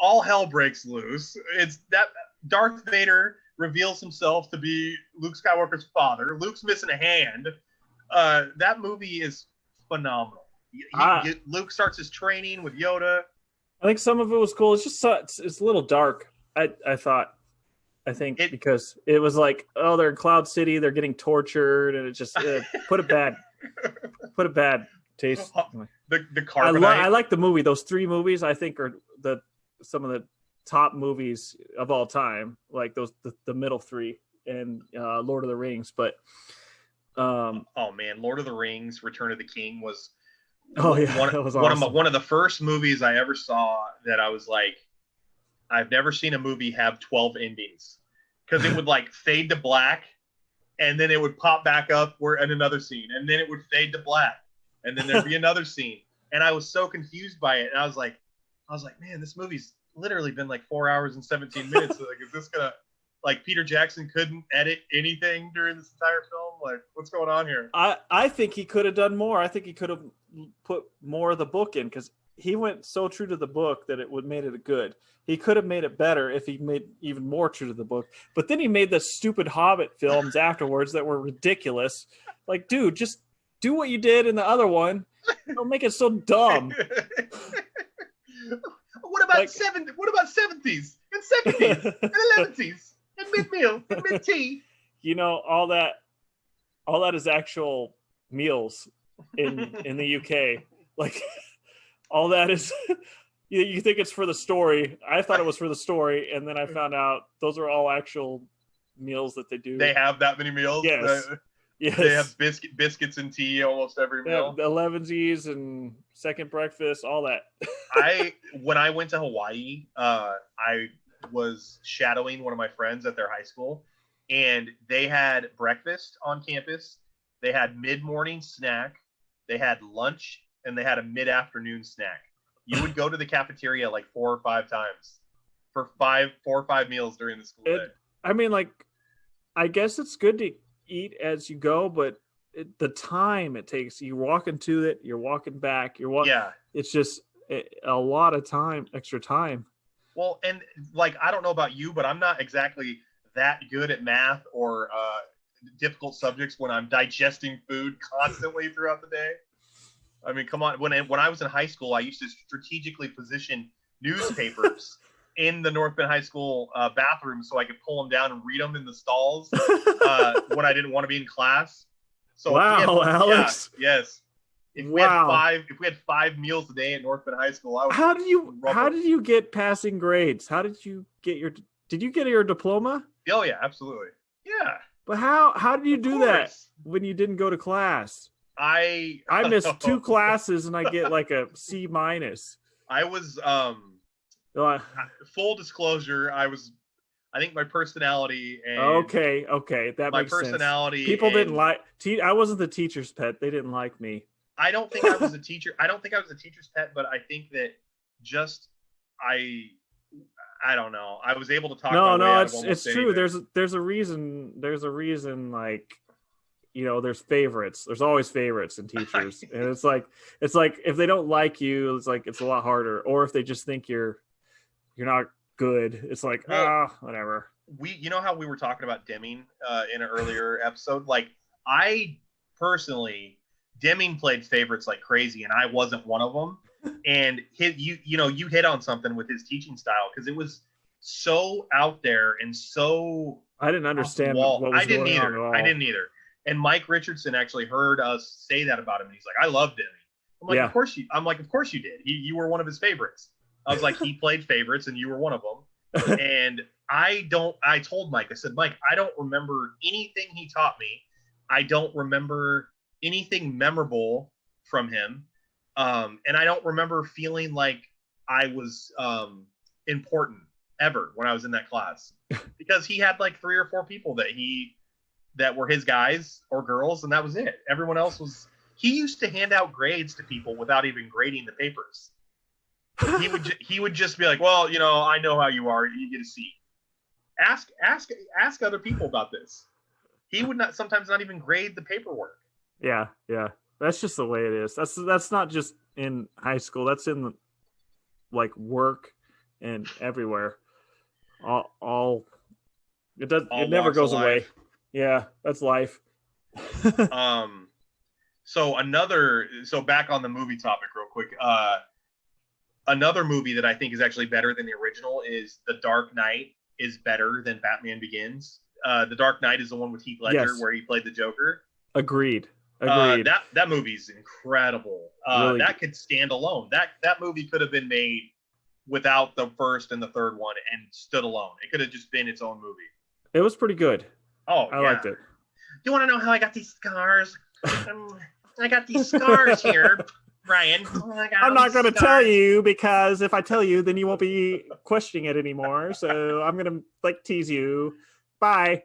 all hell breaks loose. It's that Darth Vader reveals himself to be Luke Skywalker's father. Luke's missing a hand. That movie is phenomenal. Luke starts his training with Yoda. I think some of it was cool. It's just it's a little dark. I think because it was like, oh, they're in Cloud City, they're getting tortured, and it just put a bad taste. The Carbonite. I like the movie. Those 3 movies I think are some of the top movies of all time. Like the middle 3 and Lord of the Rings. But oh man, Lord of the Rings, Return of the King was one of the first movies I ever saw that I was like, I've never seen a movie have 12 endings, because it would like fade to black and then it would pop back up in another scene, and then it would fade to black and then there'd be another scene. And I was so confused by it. And I was like, man, this movie's literally been like 4 hours and 17 minutes. So like, is this gonna, like, Peter Jackson couldn't edit anything during this entire film? Like, what's going on here? I think he could have done more. I think he could have put more of the book in, because he went so true to the book that it would made it good. He could have made it better if he made even more true to the book. But then he made the stupid Hobbit films afterwards that were ridiculous. Like, dude, just do what you did in the other one. Don't make it so dumb. What about 70s and 70s and 11s and mid-meal and mid-tea? You know, all that is actual meals in the UK. Like, all that is you think it's for the story. I thought it was for the story, and then I found out those are all actual meals that they do. They have that many meals? Yes. Yes. They have biscuits and tea almost every meal. The 11s and second breakfast, all that. When I went to Hawaii, I was shadowing one of my friends at their high school, and they had breakfast on campus. They had mid-morning snack. They had lunch, and they had a mid-afternoon snack. You would go to the cafeteria like 4 or 5 times for 4 or 5 meals during the school day. I mean, like, I guess it's good to eat as you go, but the time it takes, you walk into it, you're walking back, it's just a lot of time, extra time. Well, and like, I don't know about you, but I'm not exactly that good at math or difficult subjects when I'm digesting food constantly throughout the day. I mean, come on. When I was in high school, I used to strategically position newspapers in the North Bend High School bathroom so I could pull them down and read them in the stalls when I didn't want to be in class. So wow, Alex. Yeah, yes. If we had 5 meals a day at North Bend High School, how did you get passing grades? How did you get did you get your diploma? Oh yeah, absolutely. Yeah. But how did you do that when you didn't go to class? I missed 2 classes and I get like a C-. I was full disclosure, I think my personality and okay, that makes sense. My personality. People didn't like. I wasn't the teacher's pet. They didn't like me. I don't think I was a teacher. I don't think I was a teacher's pet, but I think that I don't know. I was able to talk. No, it's true. There's a reason. There's a reason. Like, you know, there's favorites. There's always favorites in teachers, and it's like if they don't like you, it's like it's a lot harder. Or if they just think you're not good, it's like whatever. You know how we were talking about Deming in an earlier episode? Like, I personally, Deming played favorites like crazy, and I wasn't one of them. And you hit on something with his teaching style, because it was so out there and so I didn't understand what was going on at all. I didn't either. And Mike Richardson actually heard us say that about him, and he's like, "I love Deming." I'm like, "Of course you did. You were one of his favorites." I was like, "He played favorites, and you were one of them." And I told Mike, I said, "Mike, I don't remember anything he taught me. I don't remember anything memorable from him. And I don't remember feeling like I was important ever when I was in that class." Because he had like 3 or 4 people that were his guys or girls, and that was it. Everyone else was. He used to hand out grades to people without even grading the papers. He would just be like, "Well, I know how you are. You get a C." Ask other people about this. He would sometimes not even grade the paperwork. Yeah. That's just the way it is. That's not just in high school. That's in like work and everywhere. All it does. All It never walks of goes away. life. Yeah, that's life. So back on the movie topic real quick. Another movie that I think is actually better than the original is The Dark Knight is better than Batman Begins. The Dark Knight is the one with Heath Ledger where he played the Joker. Agreed. That movie's incredible. Really that could stand alone. That movie could have been made without the first and the third one and stood alone. It could have just been its own movie. It was pretty good. Oh, I liked it. You want to know how I got these scars? I got these scars here, Ryan. I'm not going to tell you, because if I tell you, then you won't be questioning it anymore. So I'm going to tease you. Bye.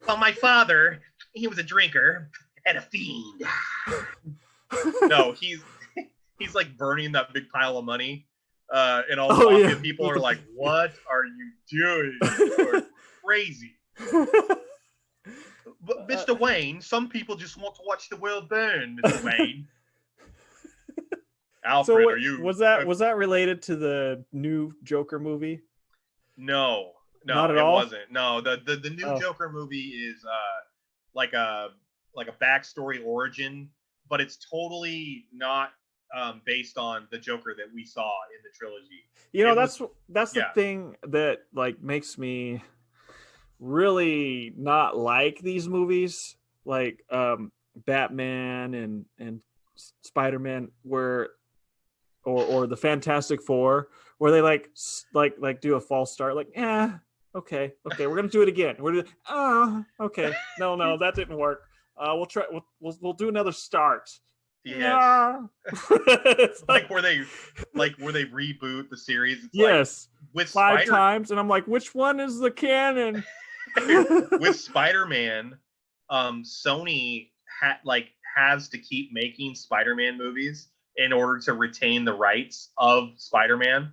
Well, my father, he was a drinker and a fiend. No, he's like burning that big pile of money. And all the mafia people are like, what are you doing? You are crazy. But Mr. Wayne, some people just want to watch the world burn, Mr. Wayne. Alfred, so are you... Was that related to the new Joker movie? No, not at it all? wasn't. No, the new Joker movie is like a backstory origin, but it's totally not based on the Joker that we saw in the trilogy. That's the thing that makes me really not like these movies, like Batman and Spider-Man, where or the Fantastic Four, where they do a false start, okay, we're gonna do it again. Okay, no, that didn't work. We'll try. We'll do another start. Yeah, it's where they reboot the series. It's yes, with 5 times, and I'm like, which one is the canon? With Spider-Man, Sony has to keep making Spider-Man movies in order to retain the rights of Spider-Man.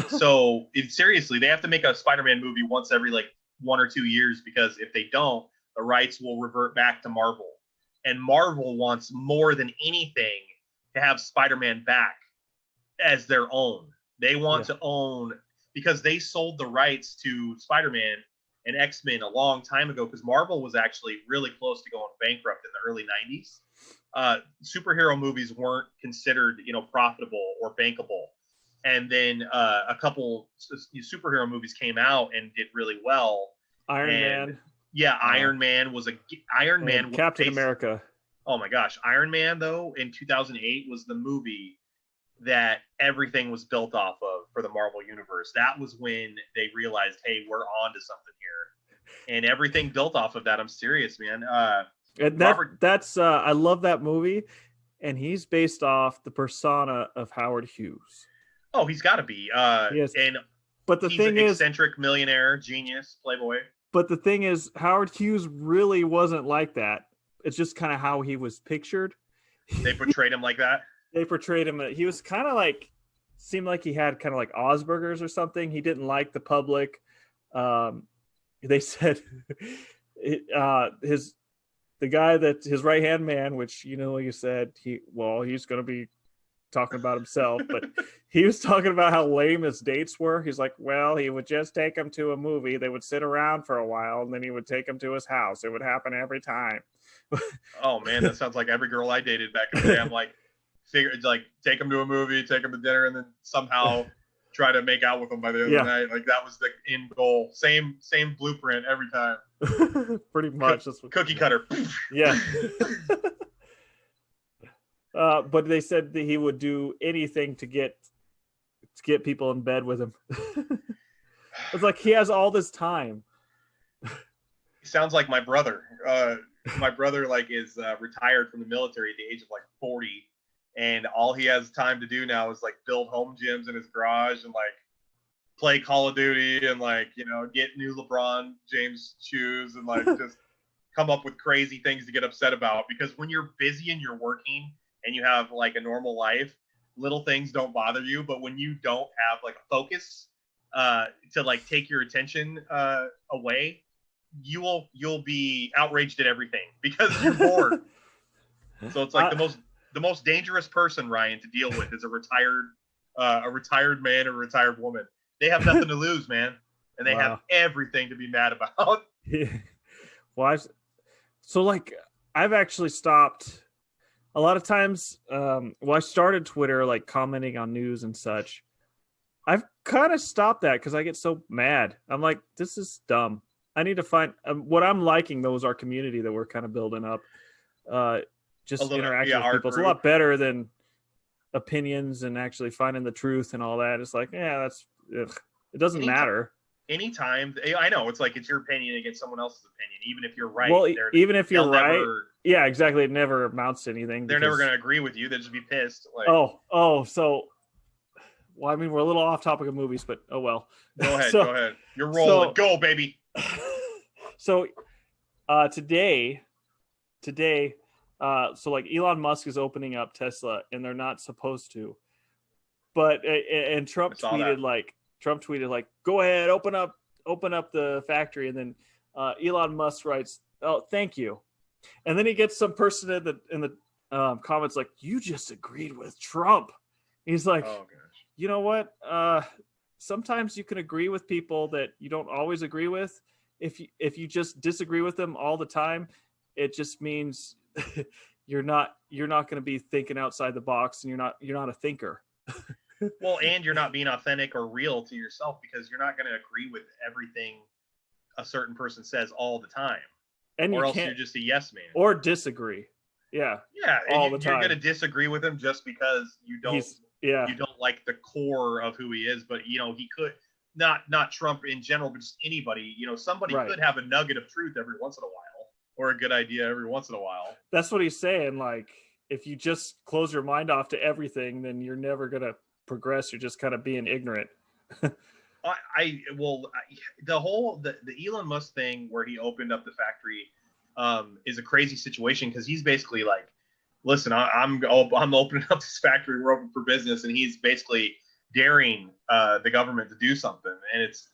So seriously, they have to make a Spider-Man movie once every 1 or 2 years, because if they don't, the rights will revert back to Marvel. And Marvel wants more than anything to have Spider-Man back as their own. They want to own, because they sold the rights to Spider-Man and X-Men a long time ago, because Marvel was actually really close to going bankrupt in the early 90s. Superhero movies weren't considered, profitable or bankable. And then a couple superhero movies came out and did really well. Iron Man. Yeah, Iron Man was Captain America. Oh my gosh, Iron Man though in 2008 was the movie that everything was built off of for the Marvel Universe. That was when they realized, hey, we're on to something here, and everything built off of that. I'm serious, man. That's I love that movie, and he's based off the persona of Howard Hughes. Oh, he's got to be. Yes. But he's an eccentric millionaire, genius, playboy. But the thing is, Howard Hughes really wasn't like that. It's just kind of how he was pictured. They portrayed him like that? They portrayed him. He was kind of seemed like he had kind of Asperger's or something. He didn't like the public. They said his right-hand man, which, you said he's going to be talking about himself, but he was talking about how lame his dates were. He's like, well, he would just take him to a movie. They would sit around for a while, and then he would take him to his house. It would happen every time. Oh man, that sounds like every girl I dated back in the day. I'm take him to a movie, take him to dinner, and then somehow try to make out with him by the end of the night. That was the end goal. Same blueprint every time. Pretty much. Cookie cutter. Yeah. But they said that he would do anything to get people in bed with him. It's like he has all this time. He sounds like my brother. My brother is retired from the military at the age of 40, and all he has time to do now is build home gyms in his garage and play Call of Duty and get new LeBron James shoes and just come up with crazy things to get upset about. Because when you're busy and you're working and you have a normal life, little things don't bother you. But when you don't have a focus to take your attention away, you'll be outraged at everything because you're bored. So it's the most dangerous person, Ryan, to deal with is a retired a retired man or a retired woman. They have nothing to lose, man, and they have everything to be mad about. Well, so like I've actually stopped a lot of times. I started Twitter like commenting on news and such. I've kind of stopped that because I get so mad. I'm like, this is dumb. I need to find what I'm liking, though, is our community that we're kind of building up. Just interacting with people. It's a lot better than opinions and actually finding the truth and all that. It's like, it doesn't matter. Anytime, I know it's like it's your opinion against someone else's opinion, even if you're right. Well, even if you're right, yeah, exactly. It never amounts to anything. They're never going to agree with you. They'll just be pissed. Like, so. Well, I mean, we're a little off topic of movies, but oh well. Go ahead. Go ahead. You're rolling. Go, baby. So, today, so like Elon Musk is opening up Tesla, and they're not supposed to. But and Trump tweeted like, go ahead, open up the factory, and then Elon Musk writes, "Oh, thank you," and then he gets some person in the comments like, "You just agreed with Trump." He's like, "Oh gosh, you know what? Sometimes you can agree with people that you don't always agree with. If you just disagree with them all the time, it just means you're not going to be thinking outside the box, and you're not a thinker." Well, and you're not being authentic or real to yourself because you're not going to agree with everything a certain person says all the time, or else you're just a yes man or disagree. Yeah, all the time. You're going to disagree with him just because you don't. You don't like the core of who he is, but he could not Trump in general, but just anybody. Somebody could have a nugget of truth every once in a while, or a good idea every once in a while. That's what he's saying. Like, if you just close your mind off to everything, then you're never gonna progress. You're just kind of being ignorant. The Elon Musk thing where he opened up the factory is a crazy situation because he's basically like, listen, I'm opening up this factory. We're open for business, and he's basically daring the government to do something, and it's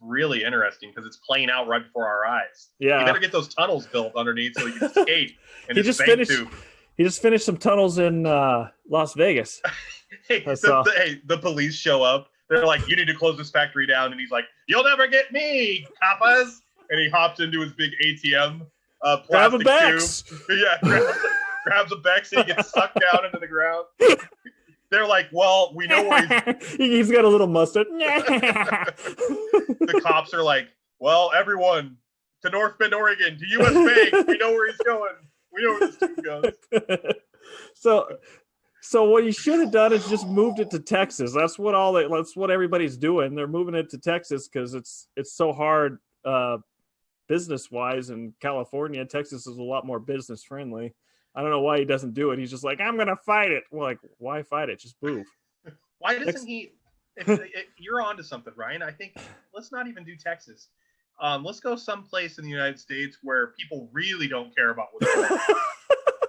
really interesting because it's playing out right before our eyes. Yeah, you better get those tunnels built underneath so he can escape. And he just finished some tunnels in Las Vegas. The police show up. They're like, "You need to close this factory down," and he's like, "You'll never get me, coppers!" And he hops into his big ATM plastic tube. Yeah. Grabs a Bex and he gets sucked down into the ground. They're like, "Well, we know where he's got a little mustard." The cops are like, "Well, everyone to North Bend, Oregon, to U.S. Bank. We know where he's going. We know where this dude goes." So what you should have done is just moved it to Texas. That's what everybody's doing. They're moving it to Texas because it's so hard business wise in California. Texas is a lot more business friendly. I don't know why he doesn't do it. He's just like, "I'm going to fight it." Well, like, why fight it? Just move. Why doesn't he? You're on to something, Ryan. I think let's not even do Texas. Let's go someplace in the United States where people really don't care about what's going on.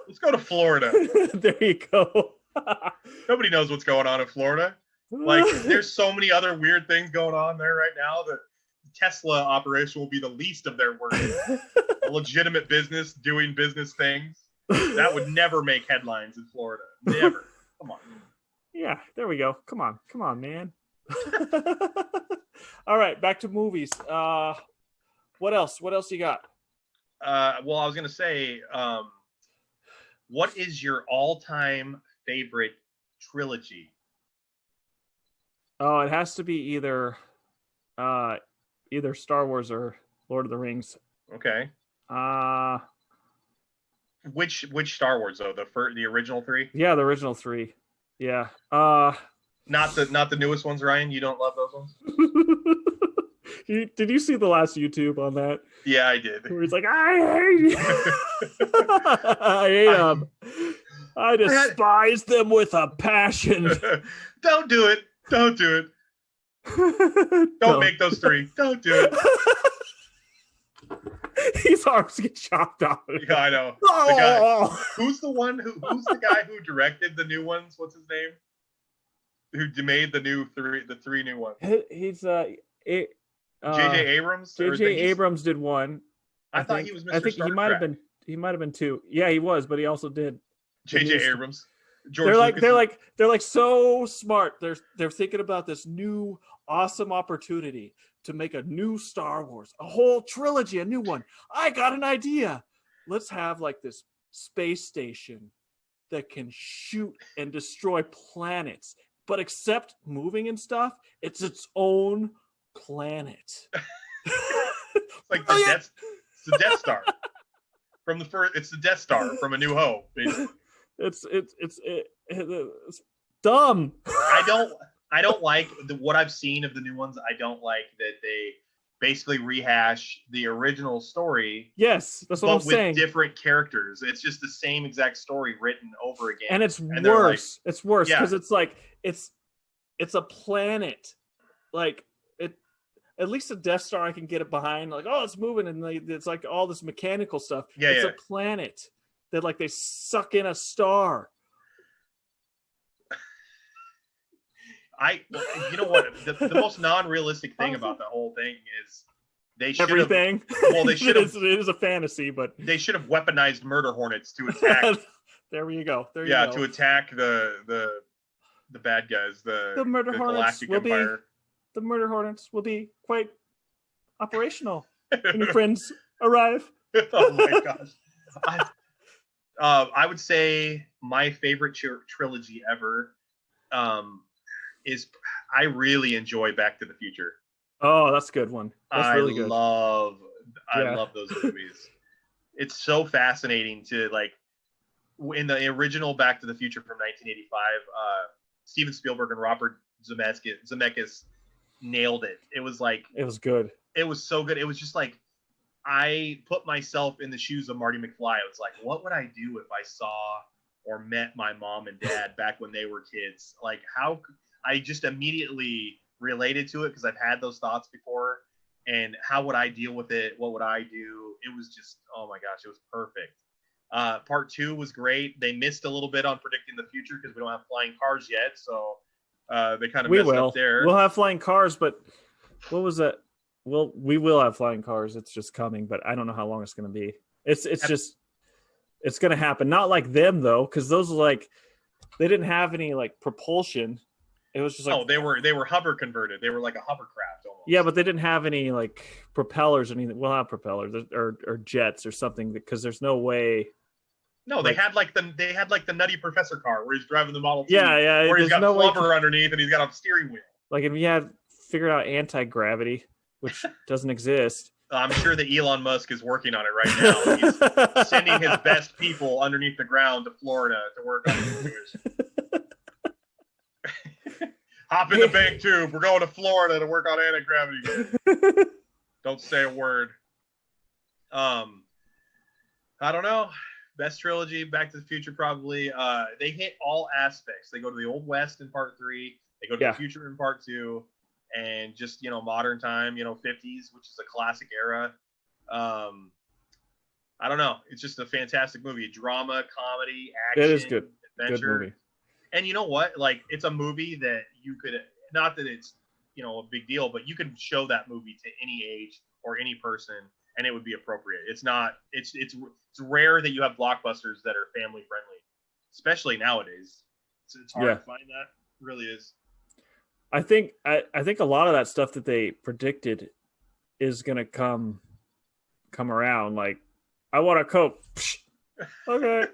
Let's go to Florida. There you go. Nobody knows what's going on in Florida. Like, there's so many other weird things going on there right now that the Tesla operation will be the least of their worries. A legitimate business doing business things. That would never make headlines in Florida. Never. Come on. Yeah, there we go. Come on, man. All right, back to movies. What else you got? Well, I was going to say, what is your all-time favorite trilogy? Oh, it has to be either Star Wars or Lord of the Rings. Okay. Which Star Wars though? The original three? Yeah, the original three. Yeah. Not the newest ones, Ryan. You don't love those ones? Did you see the last YouTube on that? Yeah, I did. Where he's like, "I hate I hate them. I despise them with a passion." Don't do it. Don't do it. Don't make those three. Don't do it. His arms get chopped off. Yeah, I know. The guy, who's the guy who directed the new ones? What's his name? Who made the three new ones? He's J.J. Abrams. J.J. Abrams did one. I think he was Mr. I think he might have been two. Yeah, he was, but he also did J.J. Abrams. George Lucas. they're like so smart. They're thinking about this new awesome opportunity to make a new Star Wars, a whole trilogy, a new one. I got an idea. Let's have like this space station that can shoot and destroy planets, but except moving and stuff, it's its own planet. It's like it's the Death Star from the first. It's the Death Star from A New Hope. It's dumb. I don't like what I've seen of the new ones. I don't like that they basically rehash the original story. Yes, that's what I'm saying. With different characters. It's just the same exact story written over again. And it's worse. Like, it's worse because it's like it's a planet. Like it. At least a Death Star, I can get it behind. Like, oh, it's moving, and it's like all this mechanical stuff. Yeah, it's a planet that like they suck in a star. You know what? The most non-realistic thing about the whole thing is they should everything. Well, they should have. It is a fantasy, but they should have weaponized murder hornets to attack. There you go. To attack the bad guys. The murder hornets Galactic Empire. The murder hornets will be quite operational when your friends arrive. Oh my gosh! I would say my favorite trilogy ever. Is I really enjoy Back to the Future. Oh, that's a good one. That's really good. I love those movies. It's so fascinating to like in the original Back to the Future from 1985. Steven Spielberg and Robert Zemeckis nailed it. It was good. It was so good. It was just like I put myself in the shoes of Marty McFly. I was like, what would I do if I saw or met my mom and dad back when they were kids? Like how I just immediately related to it because I've had those thoughts before. And how would I deal with it? What would I do? It was just, oh my gosh, it was perfect. Part 2 was great. They missed a little bit on predicting the future because we don't have flying cars yet. So they kind of messed up there. We'll have flying cars, but what was that? Well, we will have flying cars. It's just coming, but I don't know how long it's going to be. It's going to happen. Not like them though, because those are like they didn't have any like propulsion. It was just like they were hover converted. They were like a hovercraft almost. Yeah, but they didn't have any like propellers or anything. We'll have propellers or jets or something because there's no way. No, they had like the Nutty Professor car where he's driving the Model T. Yeah. Where he's got flubber underneath and he's got a steering wheel. Like if you had figured out anti-gravity, which doesn't exist. I'm sure that Elon Musk is working on it right now. He's sending his best people underneath the ground to Florida to work on it. Hop in the bank tube. We're going to Florida to work on anti-gravity. Don't say a word. I don't know. Best trilogy, Back to the Future, probably. They hit all aspects. They go to the Old West in part 3. They go to the future in part 2. And just, modern time, 50s, which is a classic era. I don't know. It's just a fantastic movie. Drama, comedy, action. It is good. Adventure. Good movie. And you know what? Like, it's a movie that you could, not that it's, a big deal, but you could show that movie to any age or any person and it would be appropriate. It's rare that you have blockbusters that are family friendly, especially nowadays. It's hard to find that. It really is. I think a lot of that stuff that they predicted is going to come around. Like, I want a Coke. Okay.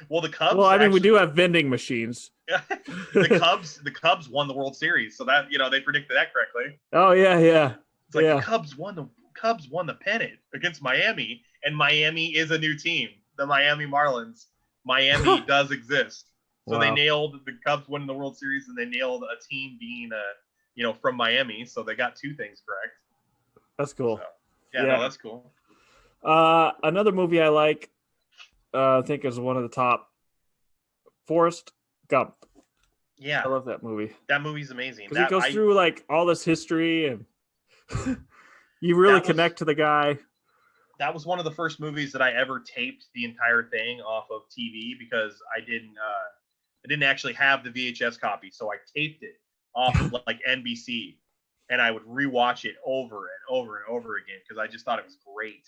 Well, the Cubs. Well, I mean, we do have vending machines. The Cubs won the World Series, so that they predicted that correctly. Oh yeah. It's like the Cubs won the pennant against Miami, and Miami is a new team, the Miami Marlins. Miami does exist, so they nailed the Cubs winning the World Series, and they nailed a team being from Miami. So they got 2 things correct. That's cool. So, no, that's cool. Another movie I like. I think is one of the top. Forrest Gump. Yeah, I love that movie. That movie's amazing. Because it goes through like all this history, and you really connect to the guy. That was one of the first movies that I ever taped the entire thing off of TV because I didn't actually have the VHS copy, so I taped it off of like NBC, and I would rewatch it over and over and over again because I just thought it was great.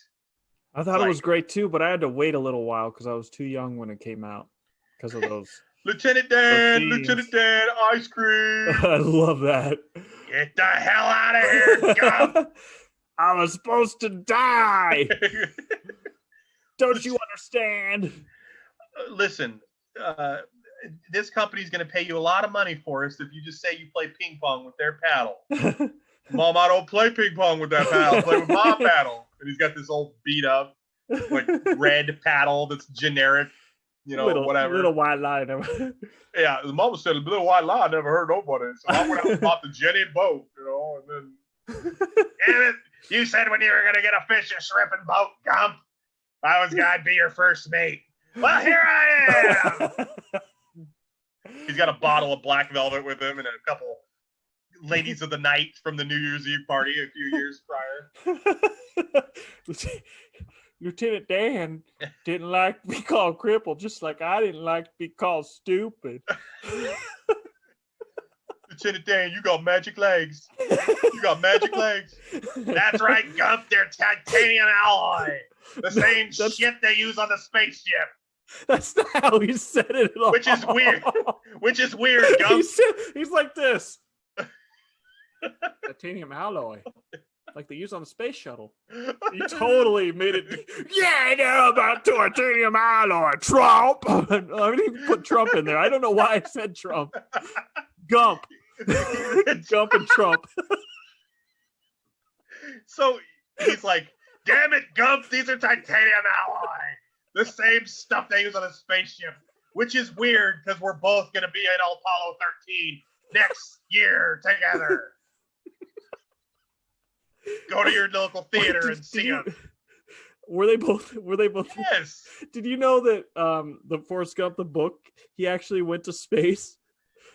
I thought it was great too, but I had to wait a little while because I was too young when it came out because of those. Lieutenant Dan, fiends. Lieutenant Dan, ice cream. I love that. Get the hell out of here, Gump. I was supposed to die. Don't you understand? Listen, this company's going to pay you a lot of money for us if you just say you play ping pong with their paddle. Mom, I don't play ping pong with that paddle. I play with my paddle. And he's got this old beat up, like red paddle that's generic, whatever. Little white line. Yeah, the mama said a little white line never hurt nobody. So I went out and bought the Jenny boat, and then damn it, you said when you were gonna get a fish and shrimp and boat, Gump. I'd be your first mate. Well, here I am. He's got a bottle of black velvet with him and a couple ladies of the night from the New Year's Eve party a few years prior. Lieutenant Dan didn't like to be called crippled, just like I didn't like to be called stupid. Lieutenant Dan, you got magic legs. You got magic legs. That's right, Gump. They're titanium alloy. The same shit they use on the spaceship. That's not how he said it at all. Which is weird. Gump. He's like this. Titanium alloy. Like they use on the space shuttle. He totally made it. Yeah, I know about titanium alloy. Trump. I didn't even put Trump in there. I don't know why I said Trump. Gump. Gump and Trump. So he's like, damn it, Gump, these are titanium alloy. The same stuff they use on a spaceship. Which is weird because we're both going to be in Apollo 13 next year together. Go to your local theater and see them. Were they both? Yes. Did you know that the Forrest Gump, the book, he actually went to space?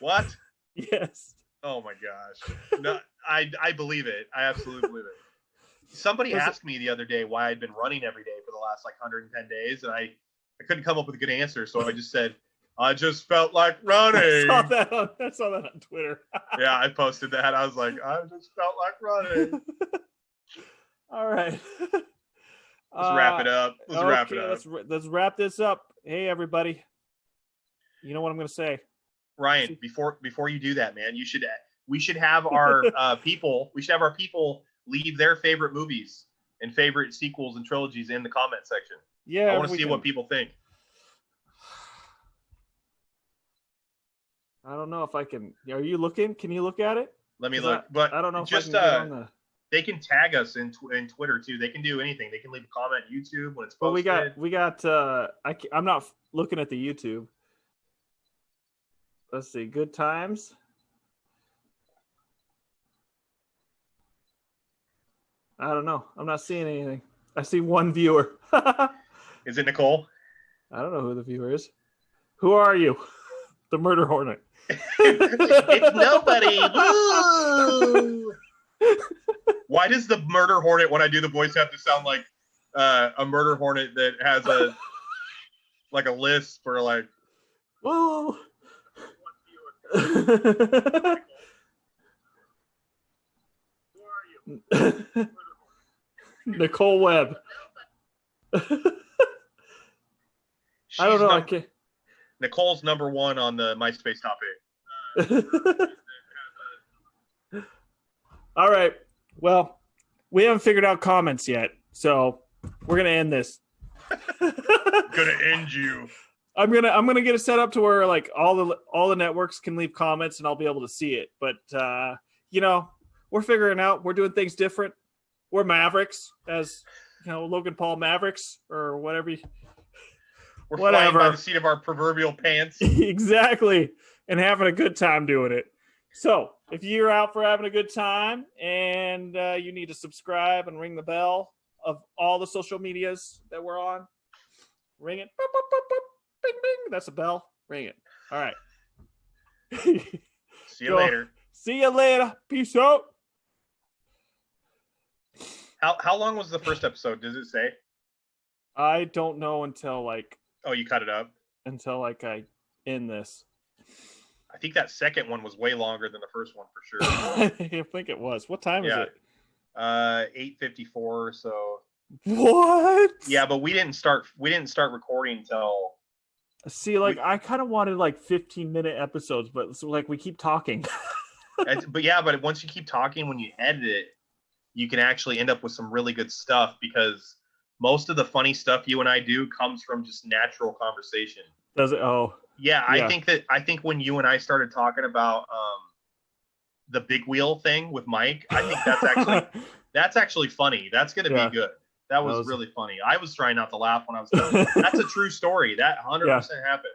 What? Yes. Oh my gosh. No, I believe it. I absolutely believe it. Somebody asked me the other day why I'd been running every day for the last 110 days, and I couldn't come up with a good answer, so I just said, I just felt like running. I saw that on Twitter. Yeah, I posted that. I was like, I just felt like running. All right. Let's wrap it up. Let's wrap this up. Hey, everybody. You know what I'm going to say. Ryan, before you do that, man, we should have our people leave their favorite movies and favorite sequels and trilogies in the comment section. Yeah, I want to see what people think. I don't know if I can. Are you looking? Can you look at it? Let me look. But I don't know. Just if I can get on they can tag us in Twitter too. They can do anything. They can leave a comment on YouTube when it's posted. Well, we got. I'm not looking at the YouTube. Let's see. Good times. I don't know. I'm not seeing anything. I see one viewer. Is it Nicole? I don't know who the viewer is. Who are you? The Murder Hornet. It's nobody. Woo! Why does the Murder Hornet, when I do the voice, have to sound like a Murder Hornet that has a lisp or like? Whoa. Nicole Webb. I don't know. I can't. Nicole's number one on the MySpace topic. All right. Well, we haven't figured out comments yet, so we're gonna end this. Gonna end you. I'm gonna get it set up to where like all the networks can leave comments and I'll be able to see it. But we're figuring out. We're doing things different. We're Mavericks, as Logan Paul Mavericks or whatever. We're flying by the seat of our proverbial pants. Exactly. And having a good time doing it. So if you're out for having a good time and you need to subscribe and ring the bell of all the social medias that we're on, ring it. Boop, boop, boop, boop. Bing, bing. That's a bell. Ring it. All right. See you later. See you later. Peace out. How long was the first episode? Does it say? I don't know until Oh, you cut it up? Until I end this. I think that second one was way longer than the first one for sure. I think it was. What time is it? 8:54. So. What? Yeah, but we didn't start recording until See, like I kind of wanted like 15-minute episodes, but so, like we keep talking. But once you keep talking, when you edit it, you can actually end up with some really good stuff because most of the funny stuff you and I do comes from just natural conversation. Does it? Oh, Yeah, yeah. I think when you and I started talking about the big wheel thing with Mike, I think that's actually funny. That's going to be Yeah, good. That that was was really funny. I was trying not to laugh when I was telling. That's a true story. That yeah, 100% happened.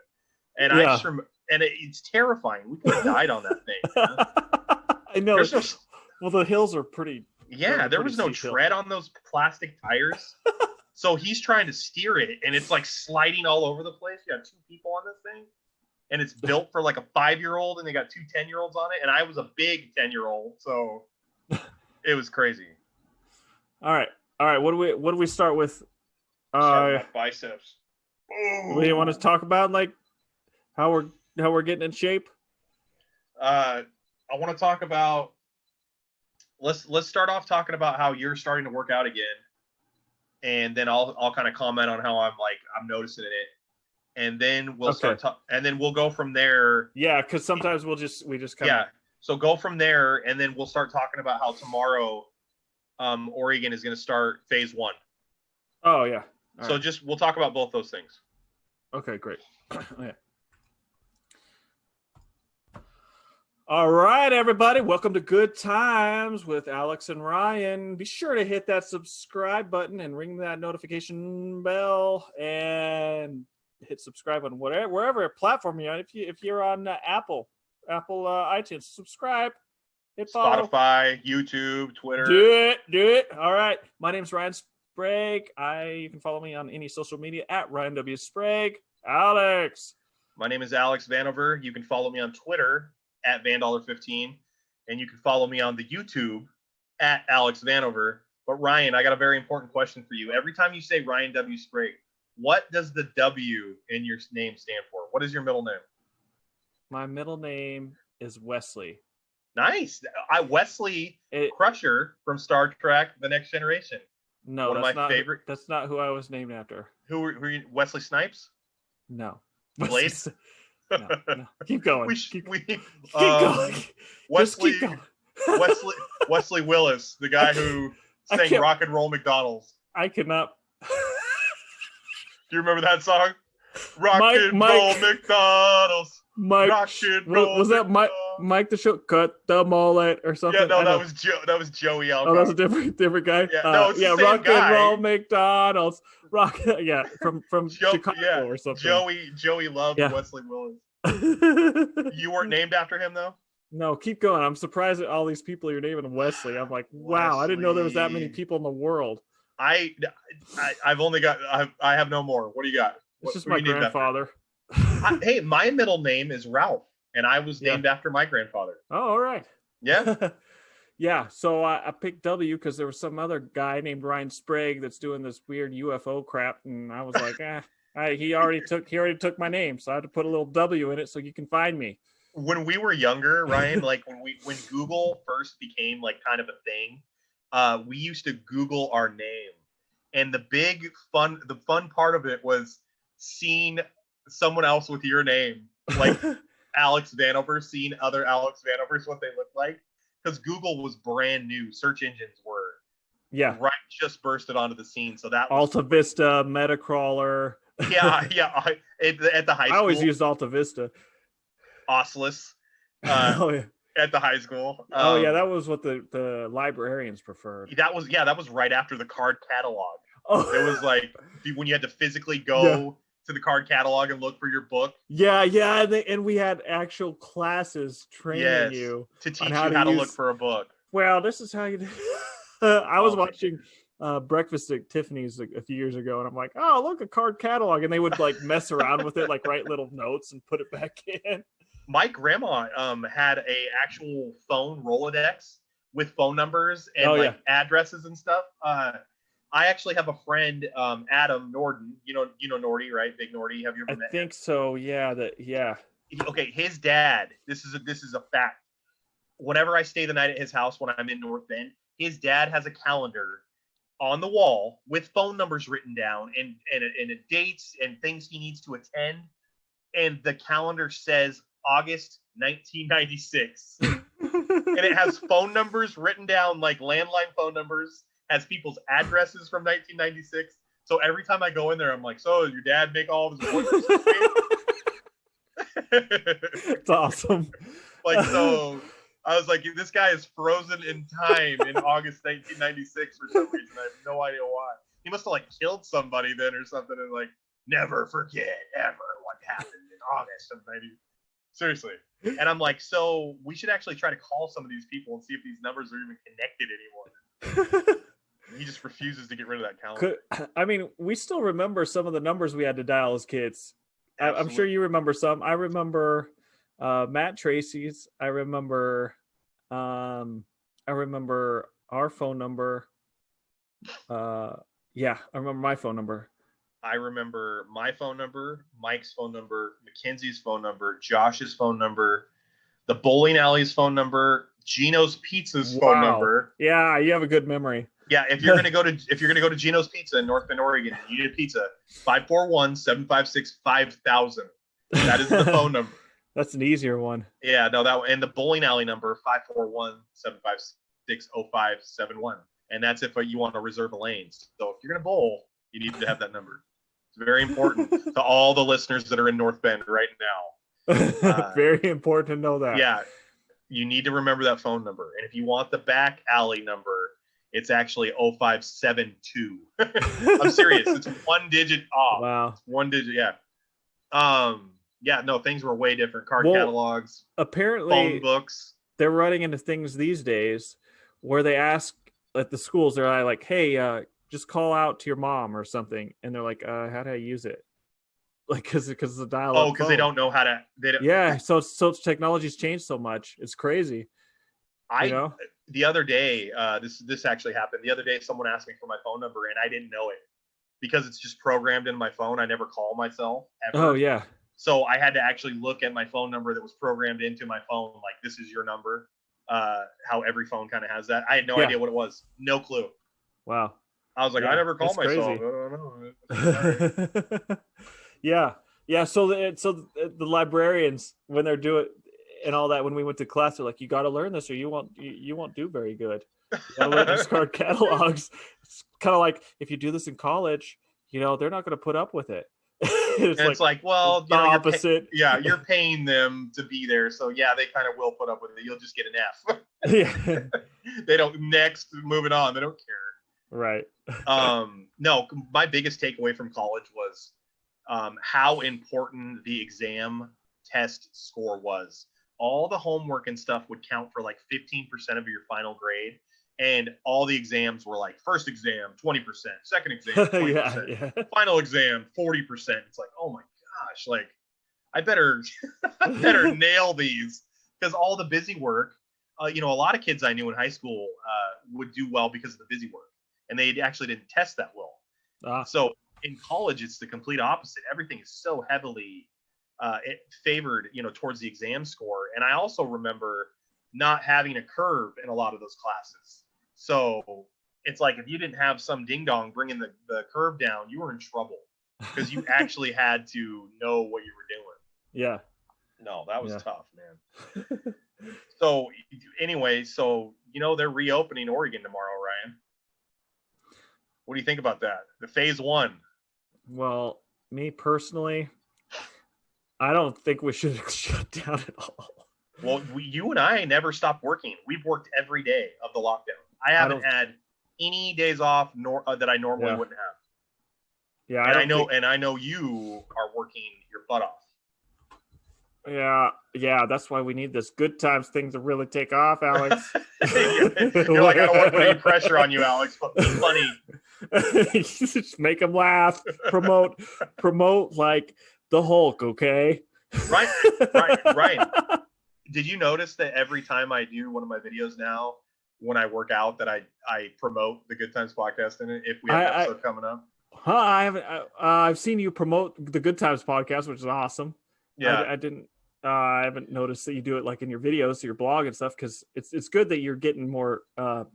And I just yeah. remember, and it's terrifying. We could have died on that thing. Man. I know. There's no, Well, the hills are pretty. Those yeah, are there pretty was no steep hills. tread on those plastic tires. So he's trying to steer it, and it's like sliding all over the place. You got two people on this thing, and it's built for like a 5-year-old, and they got two 10-year-olds on it. And I was a big 10-year-old, so it was crazy. All right, all right. What do we start with? Start Uh, with my biceps. we want to talk about like how we're getting in shape. I want to talk about. Let's start off talking about how you're starting to work out again, and then I'll kind of comment on how I'm noticing it, and then Okay. and then we'll go from there. Yeah, because sometimes we just kind of. Yeah. So go from there, and then we'll start talking about how tomorrow, Oregon is going to start phase 1. Oh yeah. All So right. just we'll talk about both those things. Okay, great. Okay. All right, everybody. Welcome to Good Times with Alex and Ryan. Be sure to hit that subscribe button and ring that notification bell and hit subscribe on wherever platform you're on. If you're on Apple iTunes, subscribe, hit follow. Spotify, YouTube, Twitter. Do it. All right. My name's Ryan Sprague. You can follow me on any social media at Ryan W. Sprague. Alex. My name is Alex Vanover. You can follow me on Twitter at Vandollar15, and you can follow me on the YouTube at Alex Vanover. But Ryan, I got a very important question for you. Every time you say Ryan W. Sprague, what does the W in your name stand for? What is your middle name? My middle name is Wesley. Nice. Wesley Crusher from Star Trek: The Next Generation. No, one of my favorite. That's not who I was named after. Who were you? Wesley Snipes? No. Blade? No. Keep going. Keep going. Wesley, just keep going. Wesley Willis, the guy who sang Rock and Roll McDonald's. I cannot. Do you remember that song? Rock and Roll McDonald's. Mike, Rock and Roll. Was that Mike the Show? Cut the mullet or something? Yeah, no, that was Joey Alcock. Oh, that's a different guy. Yeah, no, it's the same Rock guy. and Roll McDonald's. from Chicago or something. Joey loved Wesley Willis. You weren't named after him though? No, keep going. I'm surprised at all these people you're naming Wesley. I'm like, wow, I didn't know there was that many people in the world. I've only got I have no more. What do you got? It's just my grandfather. Hey, my middle name is Ralph, and I was named after my grandfather. Oh, all right. Yeah. Yeah, so I picked W because there was some other guy named Ryan Sprague that's doing this weird UFO crap, and I was like, he already took my name, so I had to put a little W in it so you can find me. When we were younger, Ryan, like when Google first became like kind of a thing, we used to Google our name, and the fun part of it was seeing someone else with your name, like Alex Vanover, seeing other Alex Vanovers, what they look like. Because Google was brand new. Search engines were just bursted onto the scene. So that was Alta Vista, Metacrawler. Yeah. At the high school. I always used Alta Vista. Oscillus. At the high school. That was what the librarians preferred. That was right after the card catalog. Oh. It was like when you had to physically go to the card catalog and look for your book. Yeah, and we had actual classes training you to teach you how to look for a book. Well, this is how you do. I was watching Breakfast at Tiffany's a few years ago, and I'm like, oh, look, a card catalog, and they would like mess around with it, like write little notes and put it back in. My grandma had a actual phone Rolodex with phone numbers and addresses and stuff. I actually have a friend, Adam Norden. You know Nordy, right? Big Nordy. Have you ever met him? I think so. Yeah. Okay, his dad. This is a fact. Whenever I stay the night at his house when I'm in North Bend, his dad has a calendar on the wall with phone numbers written down and dates and things he needs to attend and the calendar says August 1996. And it has phone numbers written down, like landline phone numbers, has people's addresses from 1996. So every time I go in there, I'm like, so your dad make all of his appointments? It's awesome. Like, so I was like, this guy is frozen in time in August 1996 for some reason. I have no idea why. He must have like killed somebody then or something, and like never forget ever what happened in August of 90. Seriously. And I'm like, so we should actually try to call some of these people and see if these numbers are even connected anymore. He just refuses to get rid of that calendar. I mean, we still remember some of the numbers we had to dial as kids. I'm sure you remember some. I remember Matt Tracy's. I remember our phone number. Yeah, I remember my phone number. I remember my phone number, Mike's phone number, Mackenzie's phone number, Josh's phone number, the bowling alley's phone number, Gino's Pizza's phone number. Yeah, you have a good memory. Yeah, if you're gonna go to Gino's Pizza in North Bend, Oregon, and you need a pizza, 541-756-5000. That is the phone number. That's an easier one. Yeah, no, that one. And the bowling alley number, 541-756-0571. And that's if you want to reserve a lane. So if you're gonna bowl, you need to have that number. It's very important to all the listeners that are in North Bend right now. Very important to know that. Yeah, you need to remember that phone number. And if you want the back alley number, it's actually 0572. I'm serious. It's one digit off. Wow. It's one digit, yeah. Yeah, no, things were way different. Card catalogs, apparently phone books. They're running into things these days where they ask at the schools, they're like, hey, just call out to your mom or something. And they're like, how do I use it? Like, because the dial-up. Oh, because they don't know how to. Yeah, so technology's changed so much. It's crazy. The other day, this actually happened. The other day, someone asked me for my phone number, and I didn't know it because it's just programmed in my phone. I never call myself ever. Oh, yeah. So I had to actually look at my phone number that was programmed into my phone. Like, this is your number. How every phone kind of has that. I had no idea what it was. No clue. Wow. I was like, I never call myself. I don't know. Yeah. So the librarians, when they're doing and all that, when we went to class, they're like, you got to learn this or you won't do very good. You got to learn these card catalogs. It's kind of like if you do this in college, they're not going to put up with it. It's like, well, the opposite. You're paying them to be there, so yeah, they kind of will put up with it. You'll just get an F. Yeah. They don't. Next, moving on. They don't care. Right. No, my biggest takeaway from college was how important the exam test score was. All the homework and stuff would count for like 15% of your final grade. And all the exams were like first exam, 20%, second exam, 20%, yeah. Final exam, 40%. It's like, oh my gosh, like I better nail these because all the busy work, a lot of kids I knew in high school would do well because of the busy work. And they actually didn't test that well. So in college, it's the complete opposite. Everything is so heavily favored, towards the exam score. And I also remember not having a curve in a lot of those classes. So it's like if you didn't have some ding dong bringing the curve down, you were in trouble because you actually had to know what you were doing. Yeah. No, that was tough, man. So anyway, they're reopening Oregon tomorrow, Ryan. What do you think about that? The phase 1. Well, me personally, I don't think we should shut down at all. Well, you and I never stopped working. We've worked every day of the lockdown. I haven't had any days off that I normally wouldn't have. Yeah, and I know you are working your butt off. Yeah, that's why we need this good times thing to really take off, Alex. You're like, I don't want to put any pressure on you, Alex, but it's funny. Just make them laugh. Promote like the Hulk, okay? Right. Did you notice that every time I do one of my videos now, when I work out, that I promote the Good Times podcast in it if we have an episode coming up? I haven't. I've seen you promote the Good Times podcast, which is awesome. Yeah, I didn't. I haven't noticed that you do it like in your videos, your blog and stuff, because it's good that you're getting more. You're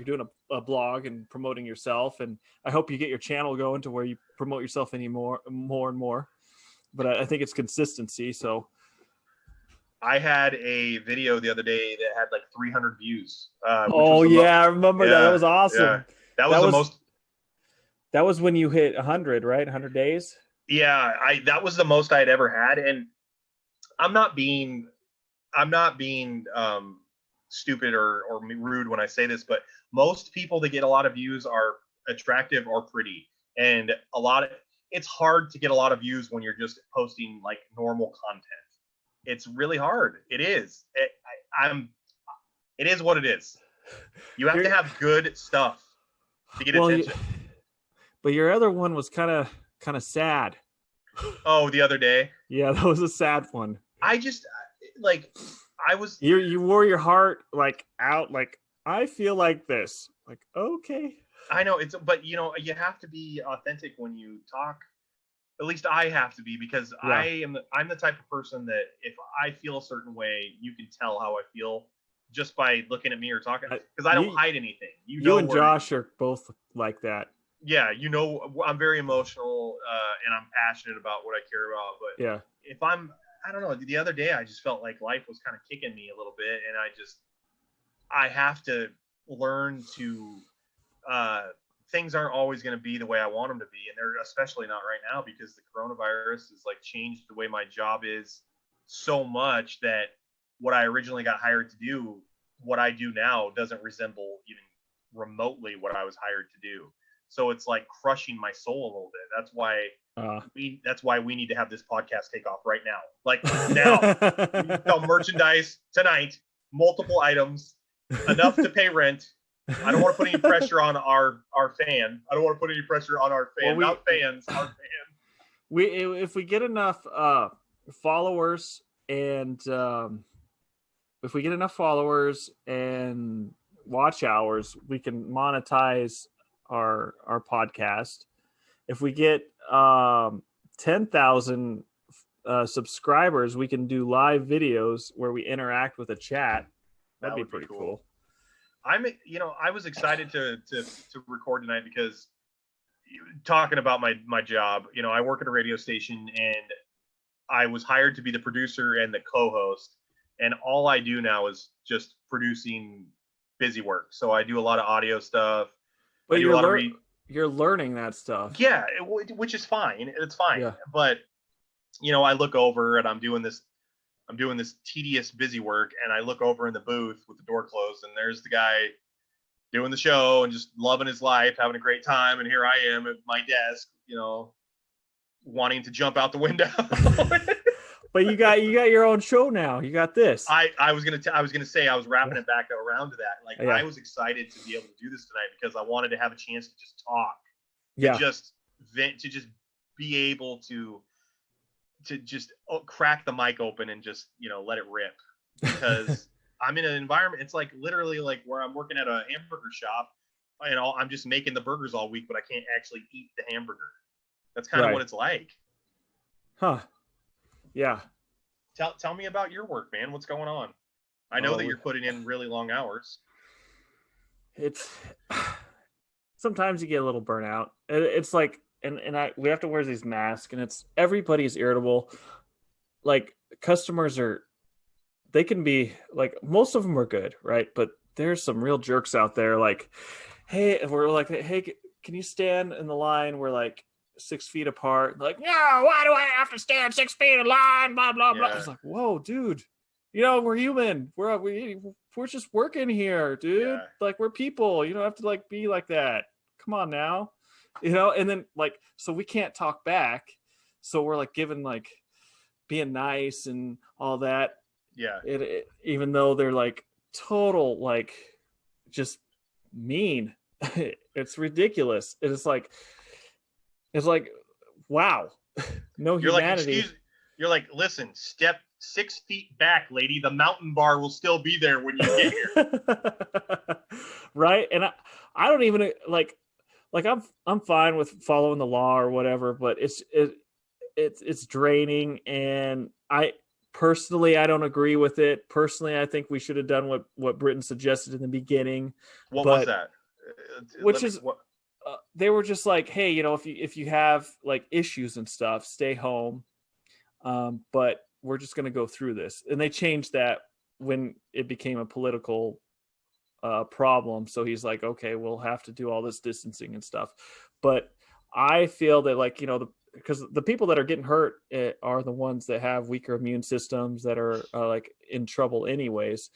doing a blog and promoting yourself, and I hope you get your channel going to where you promote yourself more and more. but I think it's consistency. So I had a video the other day that had like 300 views. Which oh was yeah, I remember that. That was awesome. Yeah. That was the most. That was when you hit 100, right? 100 days. Yeah, that was the most I'd ever had, and I'm not being stupid or rude when I say this, but most people that get a lot of views are attractive or pretty, and it's hard to get a lot of views when you're just posting like normal content. It's really hard. It is. It is what it is. You have to have good stuff to get attention. But your other one was kind of sad. Oh, the other day. Yeah, that was a sad one. I just you wore your heart like out, like I feel like this. Like, okay. I know but you have to be authentic when you talk. At least I have to be, because I'm the type of person that if I feel a certain way, you can tell how I feel just by looking at me or talking, because I don't hide anything. You and Josh are both like that. Yeah, I'm very emotional and I'm passionate about what I care about. But yeah, if I don't know, the other day I just felt like life was kind of kicking me a little bit, and I have to learn to things aren't always going to be the way I want them to be, and they're especially not right now, because the coronavirus has like changed the way my job is so much that what I originally got hired to do, what I do now, doesn't resemble even remotely what I was hired to do. So it's like crushing my soul a little bit. That's why we need to have this podcast take off right now. Like now, we sell merchandise tonight, multiple items, enough to pay rent. I don't want to put any pressure on our fan. I don't want to put any pressure on our fan. Not fans, our fan. If we get enough followers and watch hours, we can monetize our podcast. If we get 10,000 subscribers, we can do live videos where we interact with a chat. That'd be pretty cool. I was excited to record tonight because talking about my job, I work at a radio station, and I was hired to be the producer and the co-host, and all I do now is just producing busy work. So I do a lot of audio stuff. But you're learning that stuff. Yeah, which is fine. It's fine. Yeah. But I look over and I'm doing this tedious busy work, and I look over in the booth with the door closed, and there's the guy doing the show and just loving his life, having a great time, and here I am at my desk, wanting to jump out the window. But you got your own show now. You got this. I was gonna say I was wrapping it back around to that. Like, I was excited to be able to do this tonight because I wanted to have a chance to just talk. Yeah. To just be able to just crack the mic open and just let it rip, because I'm in an environment. It's like literally like where I'm working at a hamburger shop, and I'm just making the burgers all week, but I can't actually eat the hamburger. That's kind of what it's like. Huh. Yeah. Tell me about your work, man. What's going on? I know that you're putting in really long hours. It's sometimes you get a little burnout. It's like, we have to wear these masks, and everybody's irritable. Like, customers they can be like, most of them are good, right? But there's some real jerks out there. Like, hey, we're like, hey, can you stand in the line? We're like 6 feet apart. They're like, no, why do I have to stand 6 feet in line? Blah blah blah. It's like, whoa, dude. We're human. We're just working here, dude. Yeah. Like, we're people. You don't have to like be like that. Come on now. And then like, so we can't talk back. So we're like giving like being nice and all that. Yeah. Even though they're like total, like just mean. It's ridiculous. It's like, wow. No humanity. You're like, listen, step 6 feet back, lady. The mountain bar will still be there when you get here. Right. And I don't even like I'm fine with following the law or whatever, but it's draining, and I don't agree with it. Personally, I think we should have done what Britain suggested in the beginning. What was that? They were just like, hey, if you have like issues and stuff, stay home. but we're just going to go through this. And they changed that when it became a political problem. So he's like, okay, we'll have to do all this distancing and stuff. But I feel that, like, because the people that are getting hurt are the ones that have weaker immune systems that are like in trouble anyways.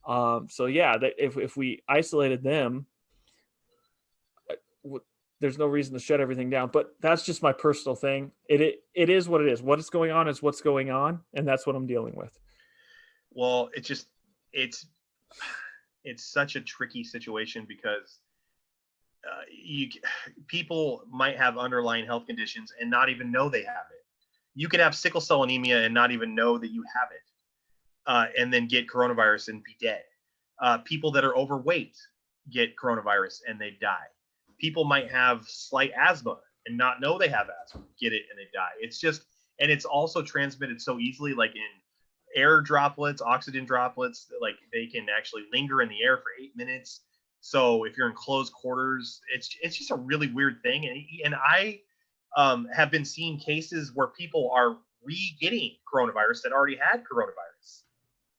So yeah, that if we isolated them, there's no reason to shut everything down. But that's just my personal thing. It is what it is. What is going on is what's going on, and that's what I'm dealing with. Well, it's such a tricky situation because people might have underlying health conditions and not even know they have it. You could have sickle cell anemia and not even know that you have it, and then get coronavirus and be dead. People that are overweight get coronavirus and they die. People might have slight asthma and not know they have asthma, get it, and they die. It's just, and it's also transmitted so easily, like in air droplets, oxygen droplets, like they can actually linger in the air for 8 minutes. So if you're in closed quarters, it's just a really weird thing. And I have been seeing cases where people are re-getting coronavirus that already had coronavirus.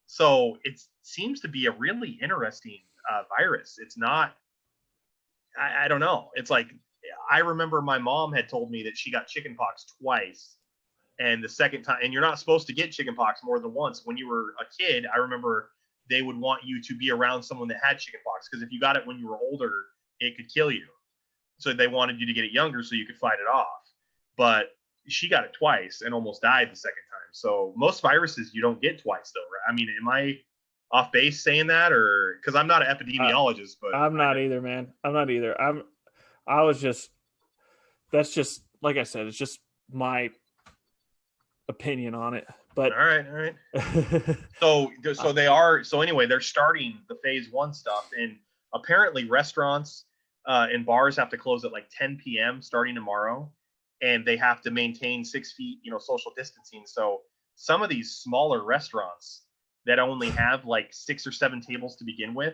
So it seems to be a really interesting virus. It's not, I don't know. It's like, I remember my mom had told me that she got chickenpox twice. And the second time, and you're not supposed to get chickenpox more than once. When you were a kid, I remember they would want you to be around someone that had chickenpox, because if you got it when you were older, it could kill you. So they wanted you to get it younger so you could fight it off. But she got it twice and almost died the second time. So most viruses you don't get twice, though, right? I mean, am I off base saying that, or because I'm not an epidemiologist? But I'm not either, man. I'm not either. That's just, like I said, it's just my opinion on it. But all right. So they are. So anyway, they're starting the phase 1 stuff, and apparently restaurants and bars have to close at like 10 p.m. starting tomorrow, and they have to maintain 6 feet, social distancing. So some of these smaller restaurants that only have like 6 or 7 tables to begin with,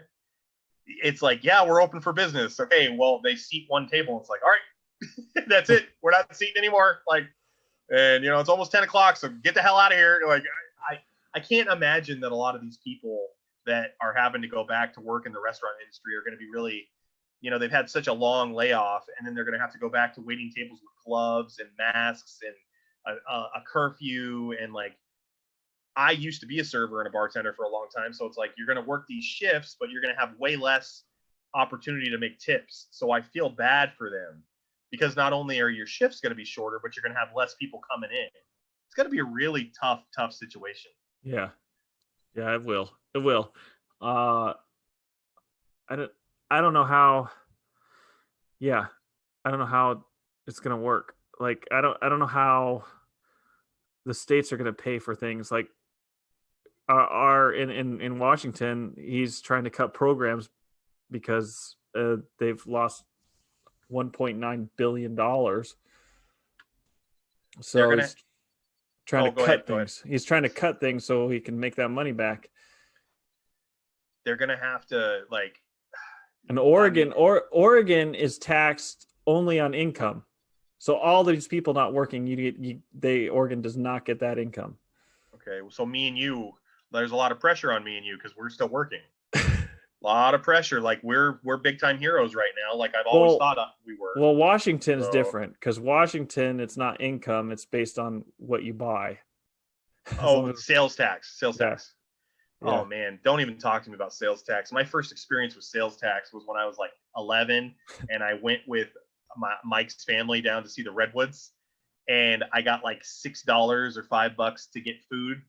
it's like, yeah, we're open for business. Okay, well, they seat 1 table, and it's like, all right, that's it. We're not seating anymore. Like, and it's almost 10 o'clock, so get the hell out of here. Like, I can't imagine that a lot of these people that are having to go back to work in the restaurant industry are going to be really, they've had such a long layoff, and then they're going to have to go back to waiting tables with gloves and masks and a curfew. And like, I used to be a server and a bartender for a long time, so it's like you're going to work these shifts, but you're going to have way less opportunity to make tips. So I feel bad for them, because not only are your shifts going to be shorter, but you're going to have less people coming in. It's going to be a really tough situation. Yeah, it will. I don't know how. Yeah, I don't know how it's going to work. Like, I don't know how the states are going to pay for things. Like, are in Washington, he's trying to cut programs because they've lost $1.9 billion. So he's trying to cut things. He's trying to cut things so he can make that money back. They're going to have to, like, and Oregon is taxed only on income. So all these people not working, Oregon does not get that income. Okay, so me and you, there's a lot of pressure on me and you because we're still working. A lot of pressure. Like, we're big time heroes right now. Like, I've always thought we were. Well, Washington is different, because Washington, it's not income; it's based on what you buy. Sales tax. Yeah. Oh man, don't even talk to me about sales tax. My first experience with sales tax was when I was like 11, and I went with Mike's family down to see the Redwoods, and I got like $6 or $5 to get food,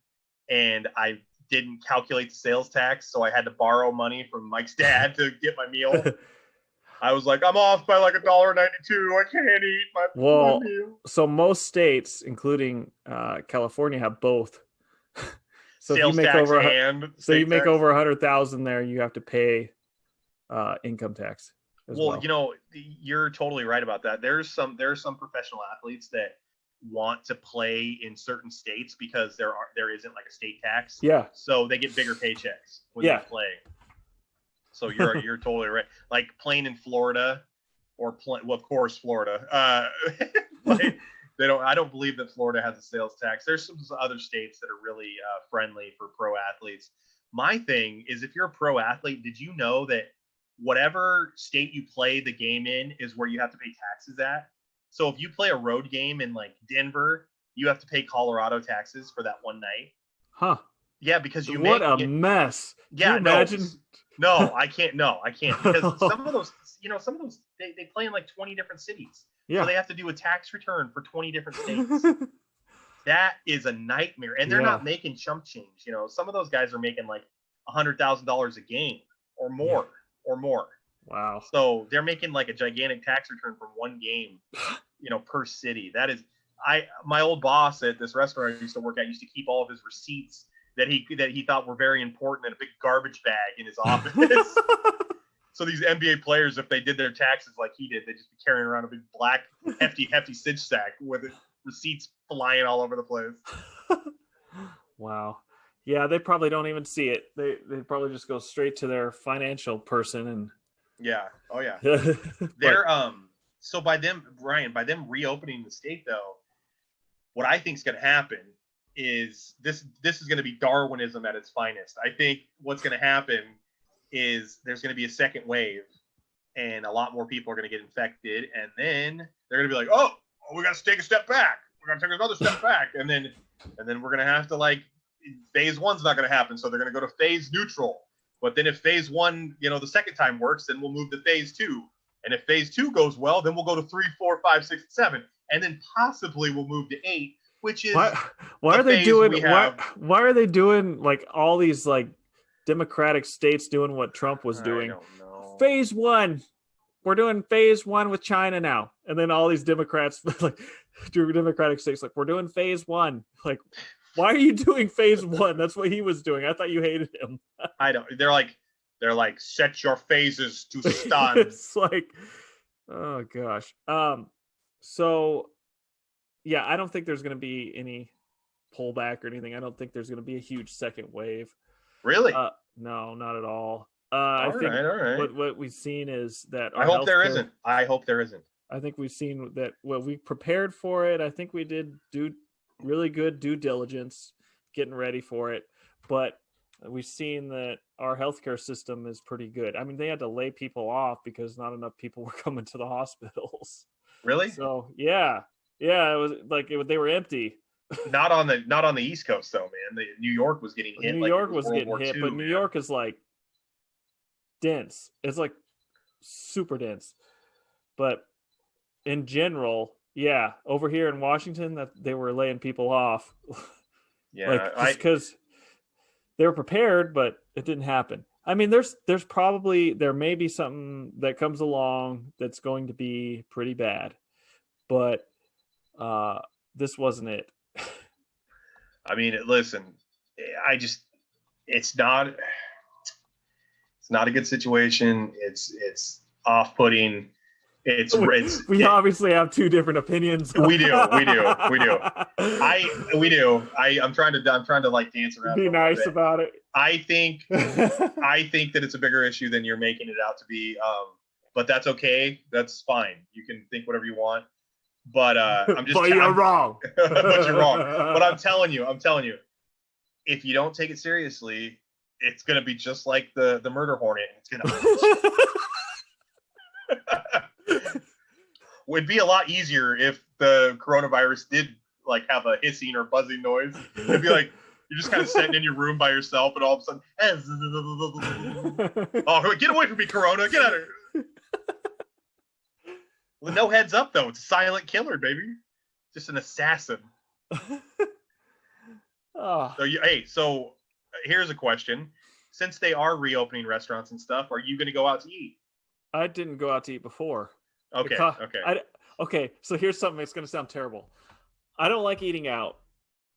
and I didn't calculate the sales tax, so I had to borrow money from Mike's dad to get my meal. I was like, I'm off by like $1.92. I can't eat my meal. So most states, including California, have both. So sales if you make tax you make over 100,000 there, you have to pay income tax. Well, you're totally right about that. There's some professional athletes that want to play in certain states because there isn't like a state tax. Yeah. So they get bigger paychecks when they play. So you're totally right. Like playing in Florida, well, of course, Florida. They don't. I don't believe that Florida has a sales tax. There's some other states that are really friendly for pro athletes. My thing is, if you're a pro athlete, did you know that whatever state you play the game in is where you have to pay taxes at? So if you play a road game in like Denver, you have to pay Colorado taxes for that one night. Huh. Yeah, because what a mess. Can you imagine? No, I can't. No, I can't. Because some of those, they play in like 20 different cities. Yeah. So they have to do a tax return for 20 different states. That is a nightmare. And they're not making chump change. You know, some of those guys are making like $100,000 a game or more. Wow. So they're making like a gigantic tax return from one game, per city. That is, my old boss at this restaurant I used to work at used to keep all of his receipts that he thought were very important in a big garbage bag in his office. So these NBA players, if they did their taxes like he did, they'd just be carrying around a big black, hefty cinch sack with receipts flying all over the place. Wow. Yeah, they probably don't even see it. They probably just go straight to their financial person and. Yeah. Oh yeah. They're So by them reopening the state though, what I think is going to happen is this is going to be Darwinism at its finest. I think what's going to happen is there's going to be a second wave and a lot more people are going to get infected. And then they're going to be like, oh, we got to take a step back. We're going to take another step back. And then we're going to have to phase one's not going to happen. So they're going to go to phase neutral. But then if phase one, the second time works, then we'll move to phase two. And if phase two goes well, then we'll go to 3, 4, 5, 6, 7. And then possibly we'll move to 8, which is why are they doing why are they doing like all these like Democratic states doing what Trump was doing? I don't know. Phase 1. We're doing phase 1 with China now. And then all these Democrats like Democratic states like we're doing phase 1. Like why are you doing phase 1? That's what he was doing. I thought you hated him. I don't. They're like set your phases to stun. It's like, oh gosh. So yeah, I don't think there's going to be any pullback or anything. I don't think there's going to be a huge second wave. Really? No, not at all. I think all right. What we've seen is that I hope there isn't. I hope there isn't. I think we've seen that. Well, we prepared for it. I think we did do really good due diligence getting ready for it, but we've seen that our healthcare system is pretty good. I mean, they had to lay people off because not enough people were coming to the hospitals. Really? So yeah, it was like they were empty. Not on the East Coast though, man. New York was getting hit. New York was getting hit, but New York is like dense. It's like super dense. But in general, yeah, over here in Washington, that they were laying people off. Yeah, because they were prepared, but it didn't happen. I mean, there may be something that comes along that's going to be pretty bad, but this wasn't it. I mean, listen, it's not a good situation. It's off-putting. We obviously have two different opinions. We do. I'm trying to like dance around. Be nice about it. I think that it's a bigger issue than you're making it out to be. But that's okay. That's fine. You can think whatever you want. But I'm just. But you're wrong. But you're wrong. But I'm telling you, if you don't take it seriously, it's gonna be just like the murder hornet. It's gonna. Would be a lot easier if the coronavirus did like have a hissing or buzzing noise. It'd be like you're just kind of sitting in your room by yourself, and all of a sudden, oh, get away from me, Corona! Get out of here! With no heads up, though, it's a silent killer, baby. Just an assassin. Oh. So here's a question: since they are reopening restaurants and stuff, are you going to go out to eat? I didn't go out to eat before. Okay. Okay. So here's something that's going to sound terrible. I don't like eating out,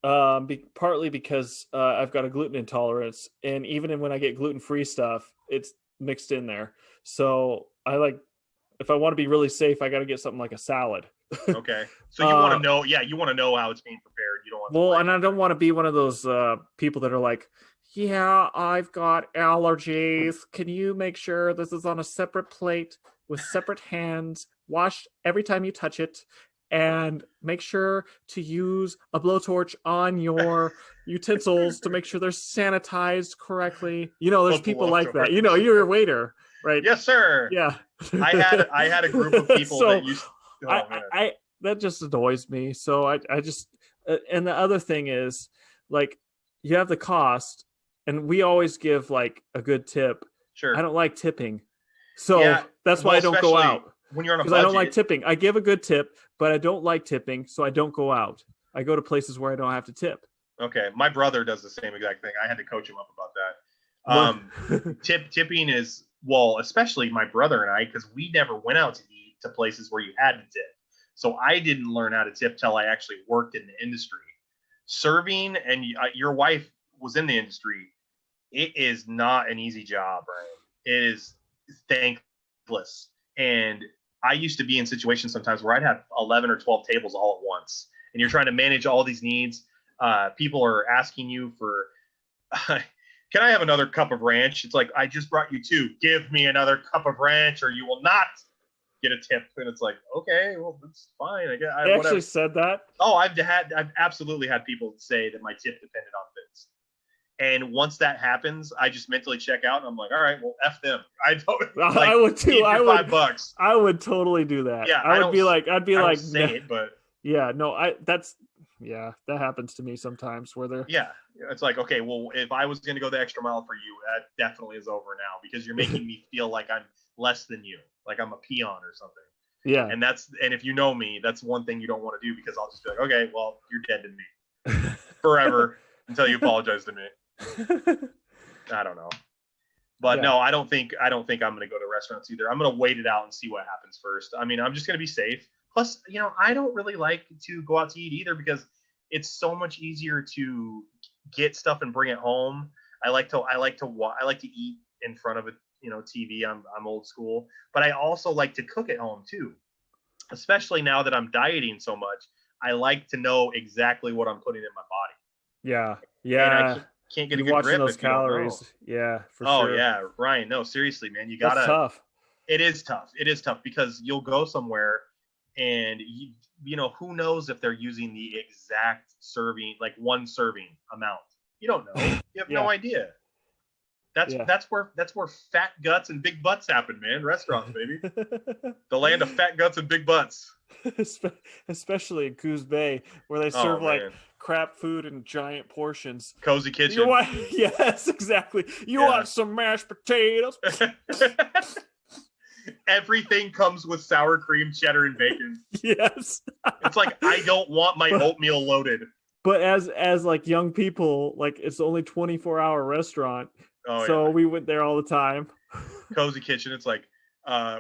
partly because I've got a gluten intolerance, and even when I get gluten-free stuff, it's mixed in there. So if I want to be really safe, I got to get something like a salad. Okay. So you want to know? Yeah, you want to know how it's being prepared. You don't want. Well, and I don't want to be one of those people that are like, yeah, I've got allergies. Can you make sure this is on a separate plate with separate hands, washed every time you touch it, and make sure to use a blowtorch on your utensils to make sure they're sanitized correctly. There's A people like that. blowtorch. You're a waiter, right? Yes, sir. Yeah. I had a group of people So, that used. Oh, man. I that just annoys me. So I just and the other thing is, like, you have the cost, and we always give like a good tip. Sure. I don't like tipping, so Yeah, that's why I don't go especially out. when you're on a Because budget. I don't like tipping. I give a good tip, but I don't like tipping, so I don't go out. I go to places where I don't have to tip. Okay, my brother does the same exact thing. I had to coach him up about that. Tipping is, well, especially my brother and I, because we never went out to eat to places where you had to tip. So I didn't learn how to tip till I actually worked in the industry. Serving, and your wife was in the industry. It is not an easy job, right? It is thankless. And I used to be in situations sometimes where I'd have 11 or 12 tables all at once, and you're trying to manage all these needs. People are asking you for, can I have another cup of ranch? It's like, I just brought you 2. Give me another cup of ranch or you will not get a tip. And it's like, okay, well, that's fine. I actually said that. Oh, I've absolutely had people say that my tip depended on things. And once that happens, I just mentally check out and I'm like, all right, well, F them. I don't. Like, I would too. I would $5. I would totally do that. Yeah, I'd be like, say it, but yeah, no, that happens to me sometimes where they're. Yeah, it's like, okay, well, if I was going to go the extra mile for you, that definitely is over now because you're making me feel like I'm less than you, like I'm a peon or something. Yeah. And if you know me, that's one thing you don't want to do because I'll just be like, okay, well, you're dead to me forever until you apologize to me. I don't know. But Yeah. no, I don't think I'm going to go to restaurants either. I'm going to wait it out and see what happens first. I mean, I'm just going to be safe. Plus, I don't really like to go out to eat either because it's so much easier to get stuff and bring it home. I like to eat in front of a TV. I'm old school, but I also like to cook at home too. Especially now that I'm dieting so much, I like to know exactly what I'm putting in my body. Yeah. And I can't get a good watching grip those if you don't know. calories. Yeah, for Oh sure. yeah, Ryan. No, seriously, man, you That's gotta. tough. It is tough. It is tough because you'll go somewhere, and who knows if they're using the exact serving, like one serving amount. You don't know. You have no idea. That's where fat guts and big butts happen, man. Restaurants, baby. The land of fat guts and big butts. Especially in Coos Bay, where they serve like crap food in giant portions. Cozy kitchen. Yes, exactly. You want some mashed potatoes? Everything comes with sour cream, cheddar, and bacon. Yes. It's like, I don't want my oatmeal loaded. But as like young people, like it's only 24-hour restaurant. So we went there all the time. Cozy kitchen. It's like,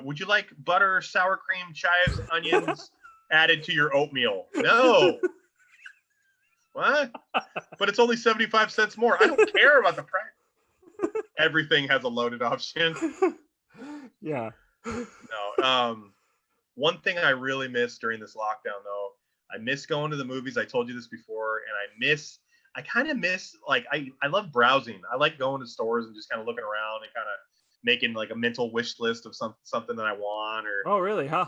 would you like butter, sour cream, chives, onions added to your oatmeal? No. What? But it's only 75 cents more. I don't care about the price. Everything has a loaded option. Yeah. No. One thing I really miss during this lockdown, though, I miss going to the movies. I told you this before, and I kind of miss, like, I love browsing. I like going to stores and just kind of looking around and kind of making like a mental wish list of something that I want, or oh really, huh?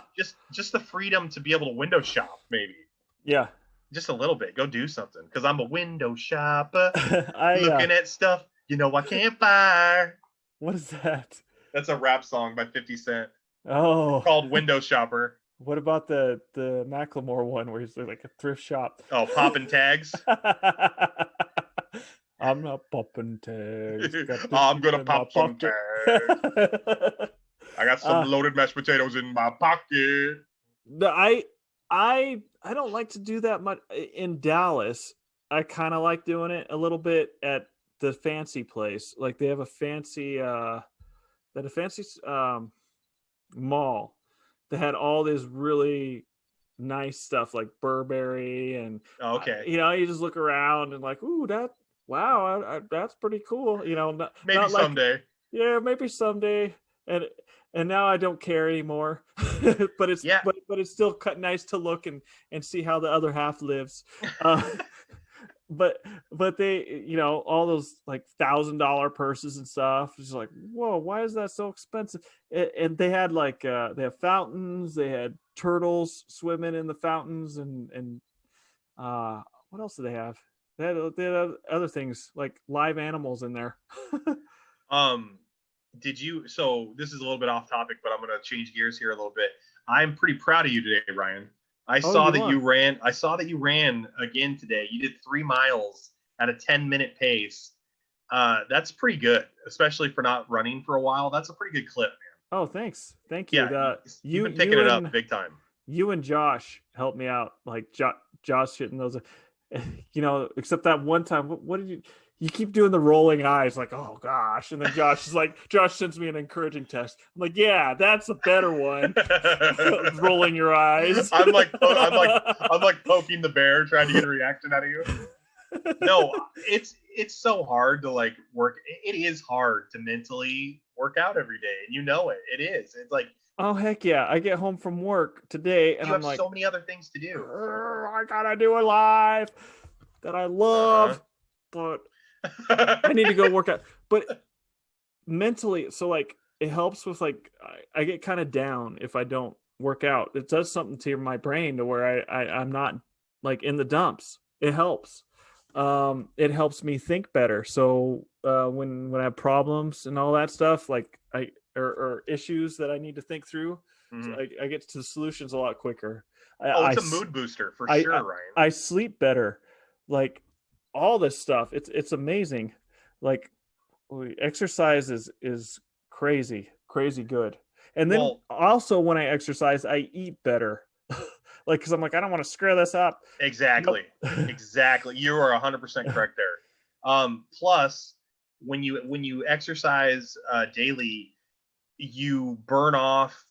Just the freedom to be able to window shop, maybe. Yeah. Just a little bit. Go do something, because I'm a window shopper. Looking at stuff I can't buy. What is that? That's a rap song by 50 Cent. Oh. It's called Window Shopper. What about the Macklemore one where he's like a thrift shop? Oh, popping tags. I'm not popping tags. I'm gonna pop some tags. I got some loaded mashed potatoes in my pocket. I don't like to do that much in Dallas. I kind of like doing it a little bit at the fancy place. Like they have a fancy mall that had all this really nice stuff like Burberry and you just look around and like, ooh, that's pretty cool. Maybe someday. Yeah, maybe someday. And now I don't care anymore. but it's but it's still nice to look and see how the other half lives. But they, all those like $1,000 purses and stuff. It's like, whoa, why is that so expensive? And they had like they have fountains, they had turtles swimming in the fountains and what else do they have? They had other things like live animals in there. Did you? So this is a little bit off topic, but I'm going to change gears here a little bit. I'm pretty proud of you today, Ryan. I saw that you ran. I saw that you ran again today. You did 3 miles at a 10-minute pace. That's pretty good, especially for not running for a while. That's a pretty good clip, man. Oh, thank you. Yeah, you've been picking it up big time. You and Josh helped me out. Like Josh hitting those, except that one time. What did you keep doing the rolling eyes like, oh gosh, and then Josh sends me an encouraging text. I'm like, yeah, that's a better one. Rolling your eyes. I'm like poking the bear, trying to get a reaction out of you. No, it's so hard to like work. It is hard to mentally work out every day, and it is. It's like, oh heck yeah! I get home from work today, and I'm like, so many other things to do. I gotta do a live that I love, but I need to go work out. But mentally, so like it helps with like I get kind of down if I don't work out. It does something to my brain to where I'm not like in the dumps. It helps. It helps me think better. So when I have problems and all that stuff, like or issues that I need to think through, so I get to the solutions a lot quicker. It's a mood booster for sure, Ryan. I sleep better. Like all this stuff, it's amazing. Like exercise is crazy good. And then also when I exercise, I eat better. Like, because I'm like, I don't want to screw this up. Exactly. Nope. Exactly. You are 100% correct there. Plus, when you exercise daily, you burn off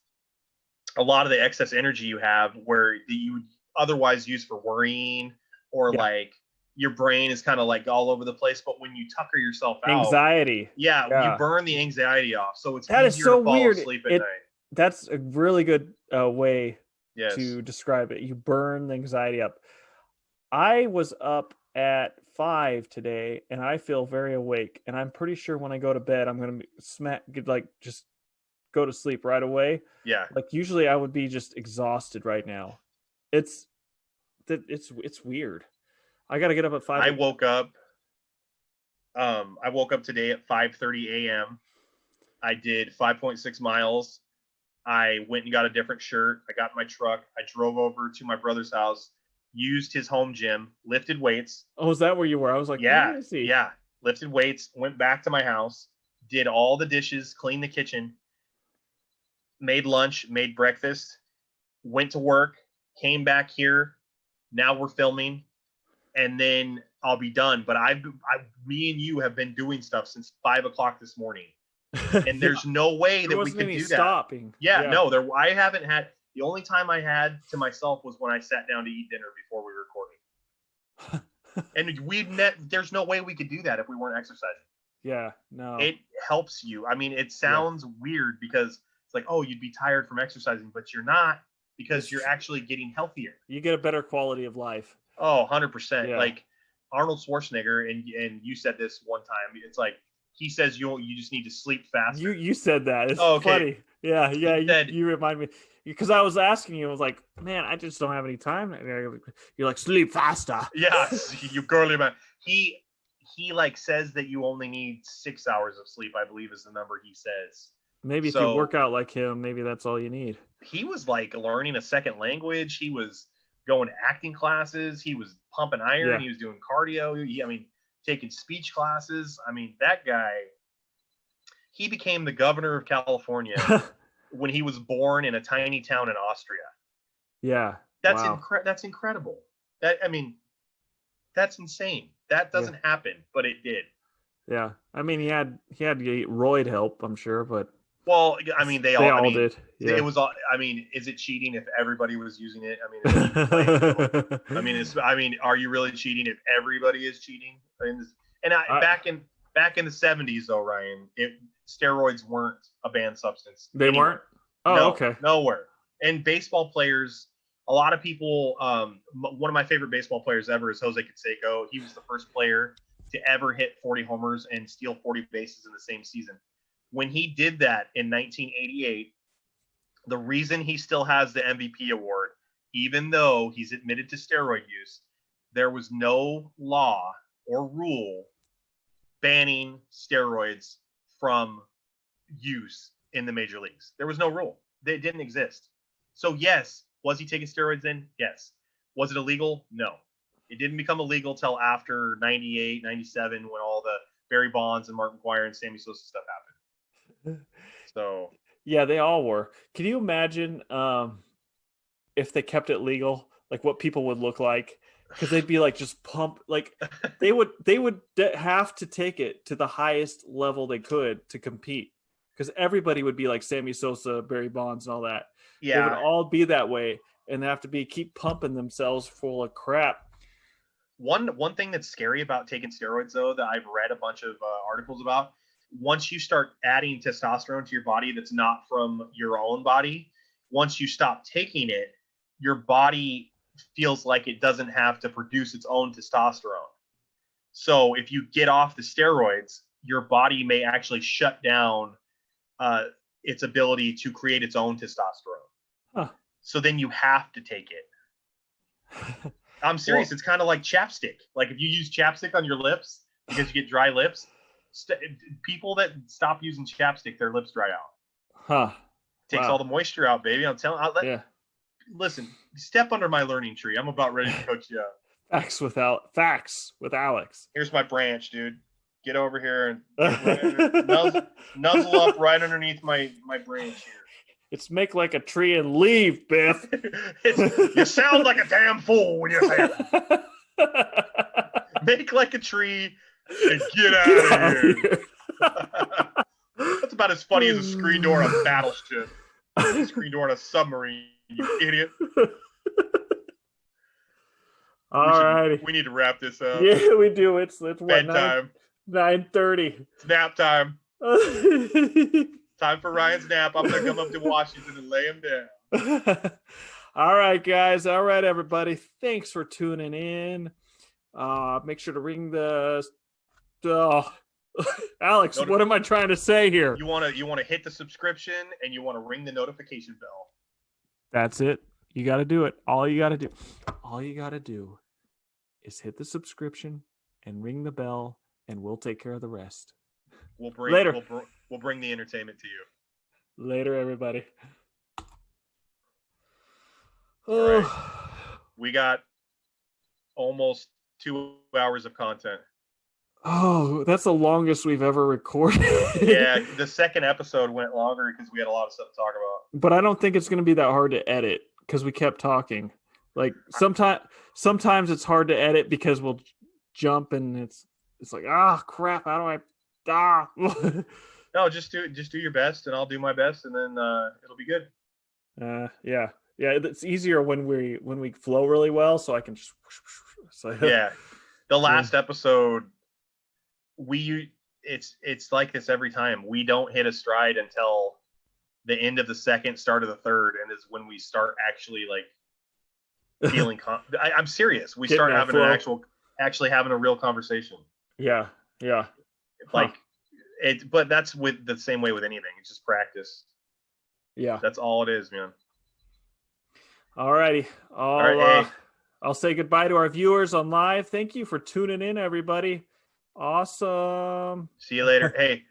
a lot of the excess energy you have where you would otherwise use for worrying or like your brain is kind of like all over the place. But when you tucker yourself out, anxiety. Yeah, you burn the anxiety off. So it's that easier is so to fall weird. asleep at night. That's a really good way yes. to describe it. You burn the anxiety up. I was up at 5 today and I feel very awake, and I'm pretty sure when I go to bed I'm going to just go to sleep right away. Yeah. Like usually I would be just exhausted right now. It's weird. I got to get up at 5. I woke up today at 5:30 a.m. I did 5.6 miles. I went and got a different shirt. I got in my truck. I drove over to my brother's house, used his home gym, lifted weights. Oh, is that where you were? I was like, yeah, yeah. Lifted weights, went back to my house, did all the dishes, cleaned the kitchen, made lunch, made breakfast, went to work, came back here. Now we're filming, and then I'll be done. But me and you have been doing stuff since 5 o'clock this morning. And there's no way that we could do stopping. That. Yeah, no, I haven't had. The only time I had to myself was when I sat down to eat dinner before we were recording. And there's no way we could do that if we weren't exercising. Yeah, no. It helps you. I mean, it sounds weird because it's like, oh, you'd be tired from exercising, but you're not, because you're actually getting healthier. You get a better quality of life. Oh, 100%. Yeah. Like Arnold Schwarzenegger, and you said this one time, it's like, he says you just need to sleep faster. You said that. It's funny. Yeah. You remind me, because I was asking you, I was like, man, I just don't have any time. You're like, sleep faster. Yeah, you girly man. He like says that you only need 6 hours of sleep, I believe is the number he says. Maybe if you work out like him, maybe that's all you need. He was like learning a second language. He was going to acting classes. He was pumping iron. Yeah. He was doing cardio. Taking speech classes. I mean, that guy, he became the governor of California when he was born in a tiny town in Austria. Yeah. That's that's incredible. That's insane. That doesn't happen, but it did. Yeah. I mean, he had to get roid help, I'm sure, but well, I mean, they all did. Yeah. It was all. I mean, is it cheating if everybody was using it? Are you really cheating if everybody is cheating? Back in the 70s, though, Ryan, steroids weren't a banned substance. They weren't. Oh, no, okay. Nowhere. And baseball players, a lot of people. One of my favorite baseball players ever is Jose Canseco. He was the first player to ever hit 40 homers and steal 40 bases in the same season. When he did that in 1988, The reason he still has the MVP award, even though he's admitted to steroid use, there was no law or rule banning steroids from use in the major leagues. There was no rule. They didn't exist. So yes, was he taking steroids then? Yes. Was it illegal? No. It didn't become illegal till after 98, 97 when all the Barry Bonds and Mark McGwire and Sammy Sosa stuff happened. So yeah, they all were. Can you imagine if they kept it legal, like what people would look like? Because they'd be like just pump, like they would have to take it to the highest level they could to compete. Because everybody would be like Sammy Sosa, Barry Bonds, and all that. yeah, They would all be that way, and they have to keep pumping themselves full of crap. One thing that's scary about taking steroids, though, that I've read a bunch of articles about, once you start adding testosterone to your body that's not from your own body, once you stop taking it, your body feels like it doesn't have to produce its own testosterone. So if you get off the steroids, your body may actually shut down its ability to create its own testosterone. Huh. So then you have to take it. I'm serious. Well, it's kind of like chapstick. Like if you use chapstick on your lips because you get dry lips, people that stop using chapstick, their lips dry out. Huh. Takes all the moisture out, baby. I'm telling you. Yeah. Listen, step under my learning tree. I'm about ready to coach you up. Facts with Alex. Here's my branch, dude. Get over here and nuzzle up right underneath my branch here. It's make like a tree and leave, Biff. You sound like a damn fool when you say that. Make like a tree and get out of here. That's about as funny as a screen door on a battleship. A screen door on a submarine, you idiot. All right. We need to wrap this up. Yeah, we do. It's what, bedtime. 9:30. It's nap time. Time for Ryan's nap. I'm going to come up to Washington and lay him down. All right, guys. All right, everybody. Thanks for tuning in. Make sure to ring the Alex, what am I trying to say here? You want to hit the subscription and you want to ring the notification bell. That's it. You got to do it. All you got to do is hit the subscription and ring the bell, and we'll take care of the rest. Later. We'll bring the entertainment to you. Later, everybody. Right. We got almost 2 hours of content. Oh, that's the longest we've ever recorded. Yeah, the second episode went longer because we had a lot of stuff to talk about. But I don't think it's going to be that hard to edit because we kept talking. Like sometimes it's hard to edit because we'll jump and it's like, crap, how do I No, just do your best and I'll do my best and then it'll be good. Yeah. It's easier when we flow really well, so I can just. Yeah, the last episode, it's like this every time. We don't hit a stride until the end of the second, start of the third, and is when we start actually like feeling. I'm serious. We start having actually having a real conversation. Yeah. Like it, but that's with the same way with anything. It's just practice. Yeah, that's all it is, man. All righty. I'll say goodbye to our viewers on live. Thank you for tuning in, everybody. Awesome. See you later. Hey,